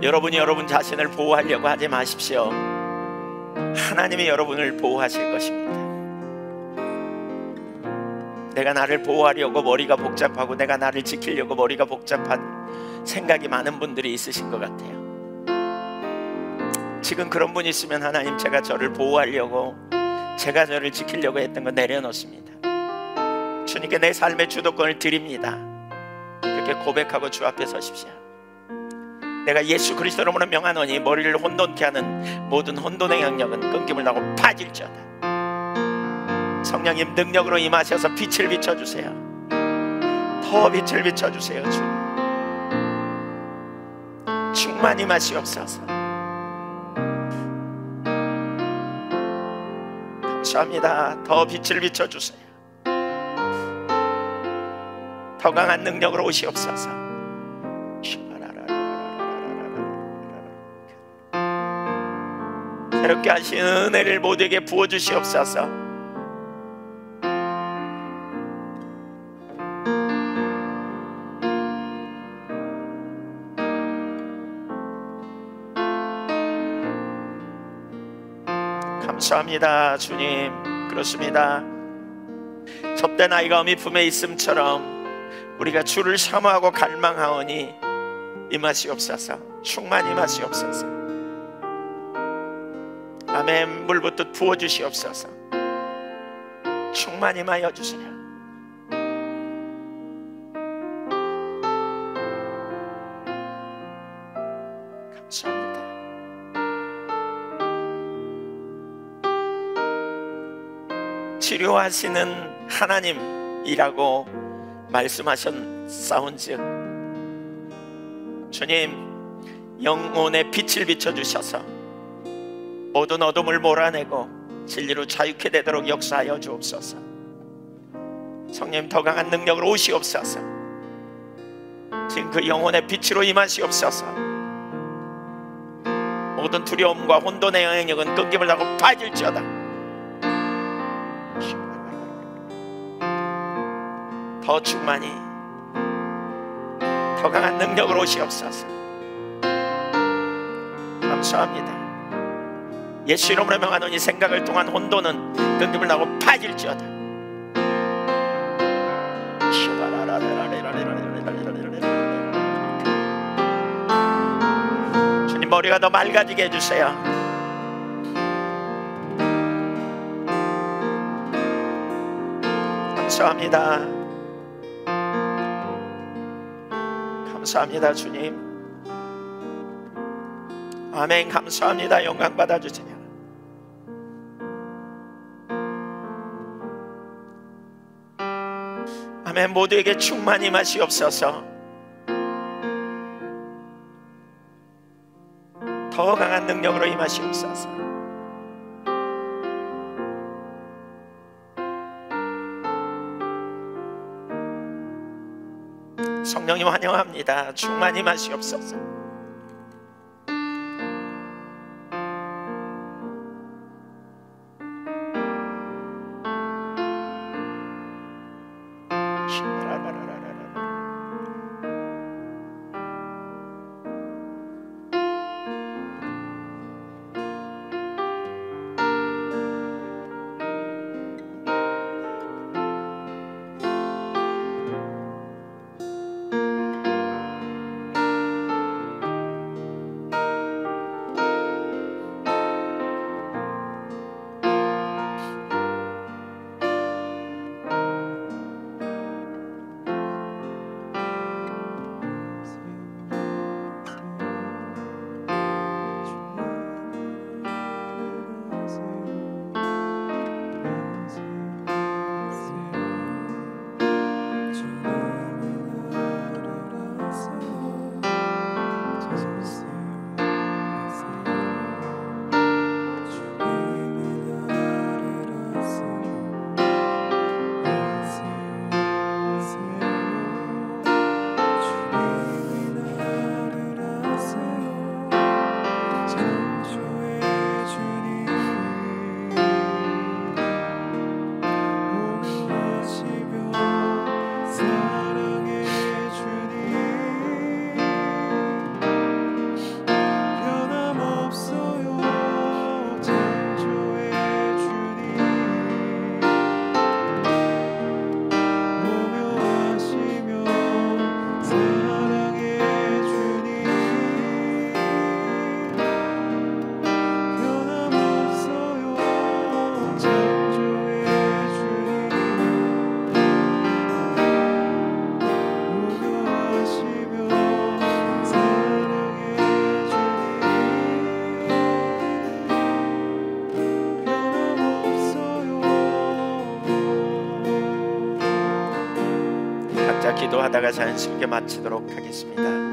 여러분이 여러분 자신을 보호하려고 하지 마십시오. 하나님이 여러분을 보호하실 것입니다. 내가 나를 보호하려고 머리가 복잡하고 내가 나를 지키려고 머리가 복잡한 생각이 많은 분들이 있으신 것 같아요. 지금 그런 분 있으면 하나님, 제가 저를 보호하려고, 제가 저를 지키려고 했던 거 내려놓습니다. 주님께 내 삶의 주도권을 드립니다. 그렇게 고백하고 주 앞에 서십시오. 내가 예수 그리스도로 명하노니 머리를 혼돈케 하는 모든 혼돈의 영역은 끊김을 나고 빠질지어다. 성령님 능력으로 임하셔서 빛을 비춰주세요. 더 빛을 비춰주세요. 주 충만히 임하시옵소서. 감사합니다. 더 빛을 비춰주세요. 더 강한 능력으로 오시옵소서. 새롭게 하신 은혜를 모두에게 부어주시옵소서. 감사합니다. 주님, 그렇습니다. 접된 아이가 어미 품에 있음처럼 우리가 주를 사모하고 갈망하오니 임하시옵소서. 충만히 임하시옵소서. 아멘. 물붓듯 부어주시옵소서. 충만히 임하여 주세요. 감사합니다. 치료하시는 하나님이라고 말씀하셨사온즉 주님, 영혼의 빛을 비춰주셔서 모든 어둠을 몰아내고 진리로 자유케 되도록 역사하여 주옵소서. 성령 더 강한 능력으로 오시옵소서. 지금 그 영혼의 빛으로 임하시옵소서. 모든 두려움과 혼돈의 영향력은 끊김을 나고 빠질지어다. 더 충만히, 더 강한 능력으로 오시옵소서. 감사합니다. 예수 이름으로 명하노니 생각을 통한 혼돈은 끊김을 나고 빠질지어다. 주님, 머리가 더 맑아지게 해주세요. 감사합니다. 감사합니다. 주님. 아멘. 감사합니다. 영광 받아주세요. 아멘. 모두에게 충만히 임하시옵소서. 더 강한 능력으로 임하시옵소서. 성령님 환영합니다. 충만히 임하시옵소서. 기도하다가 자연스럽게 마치도록 하겠습니다.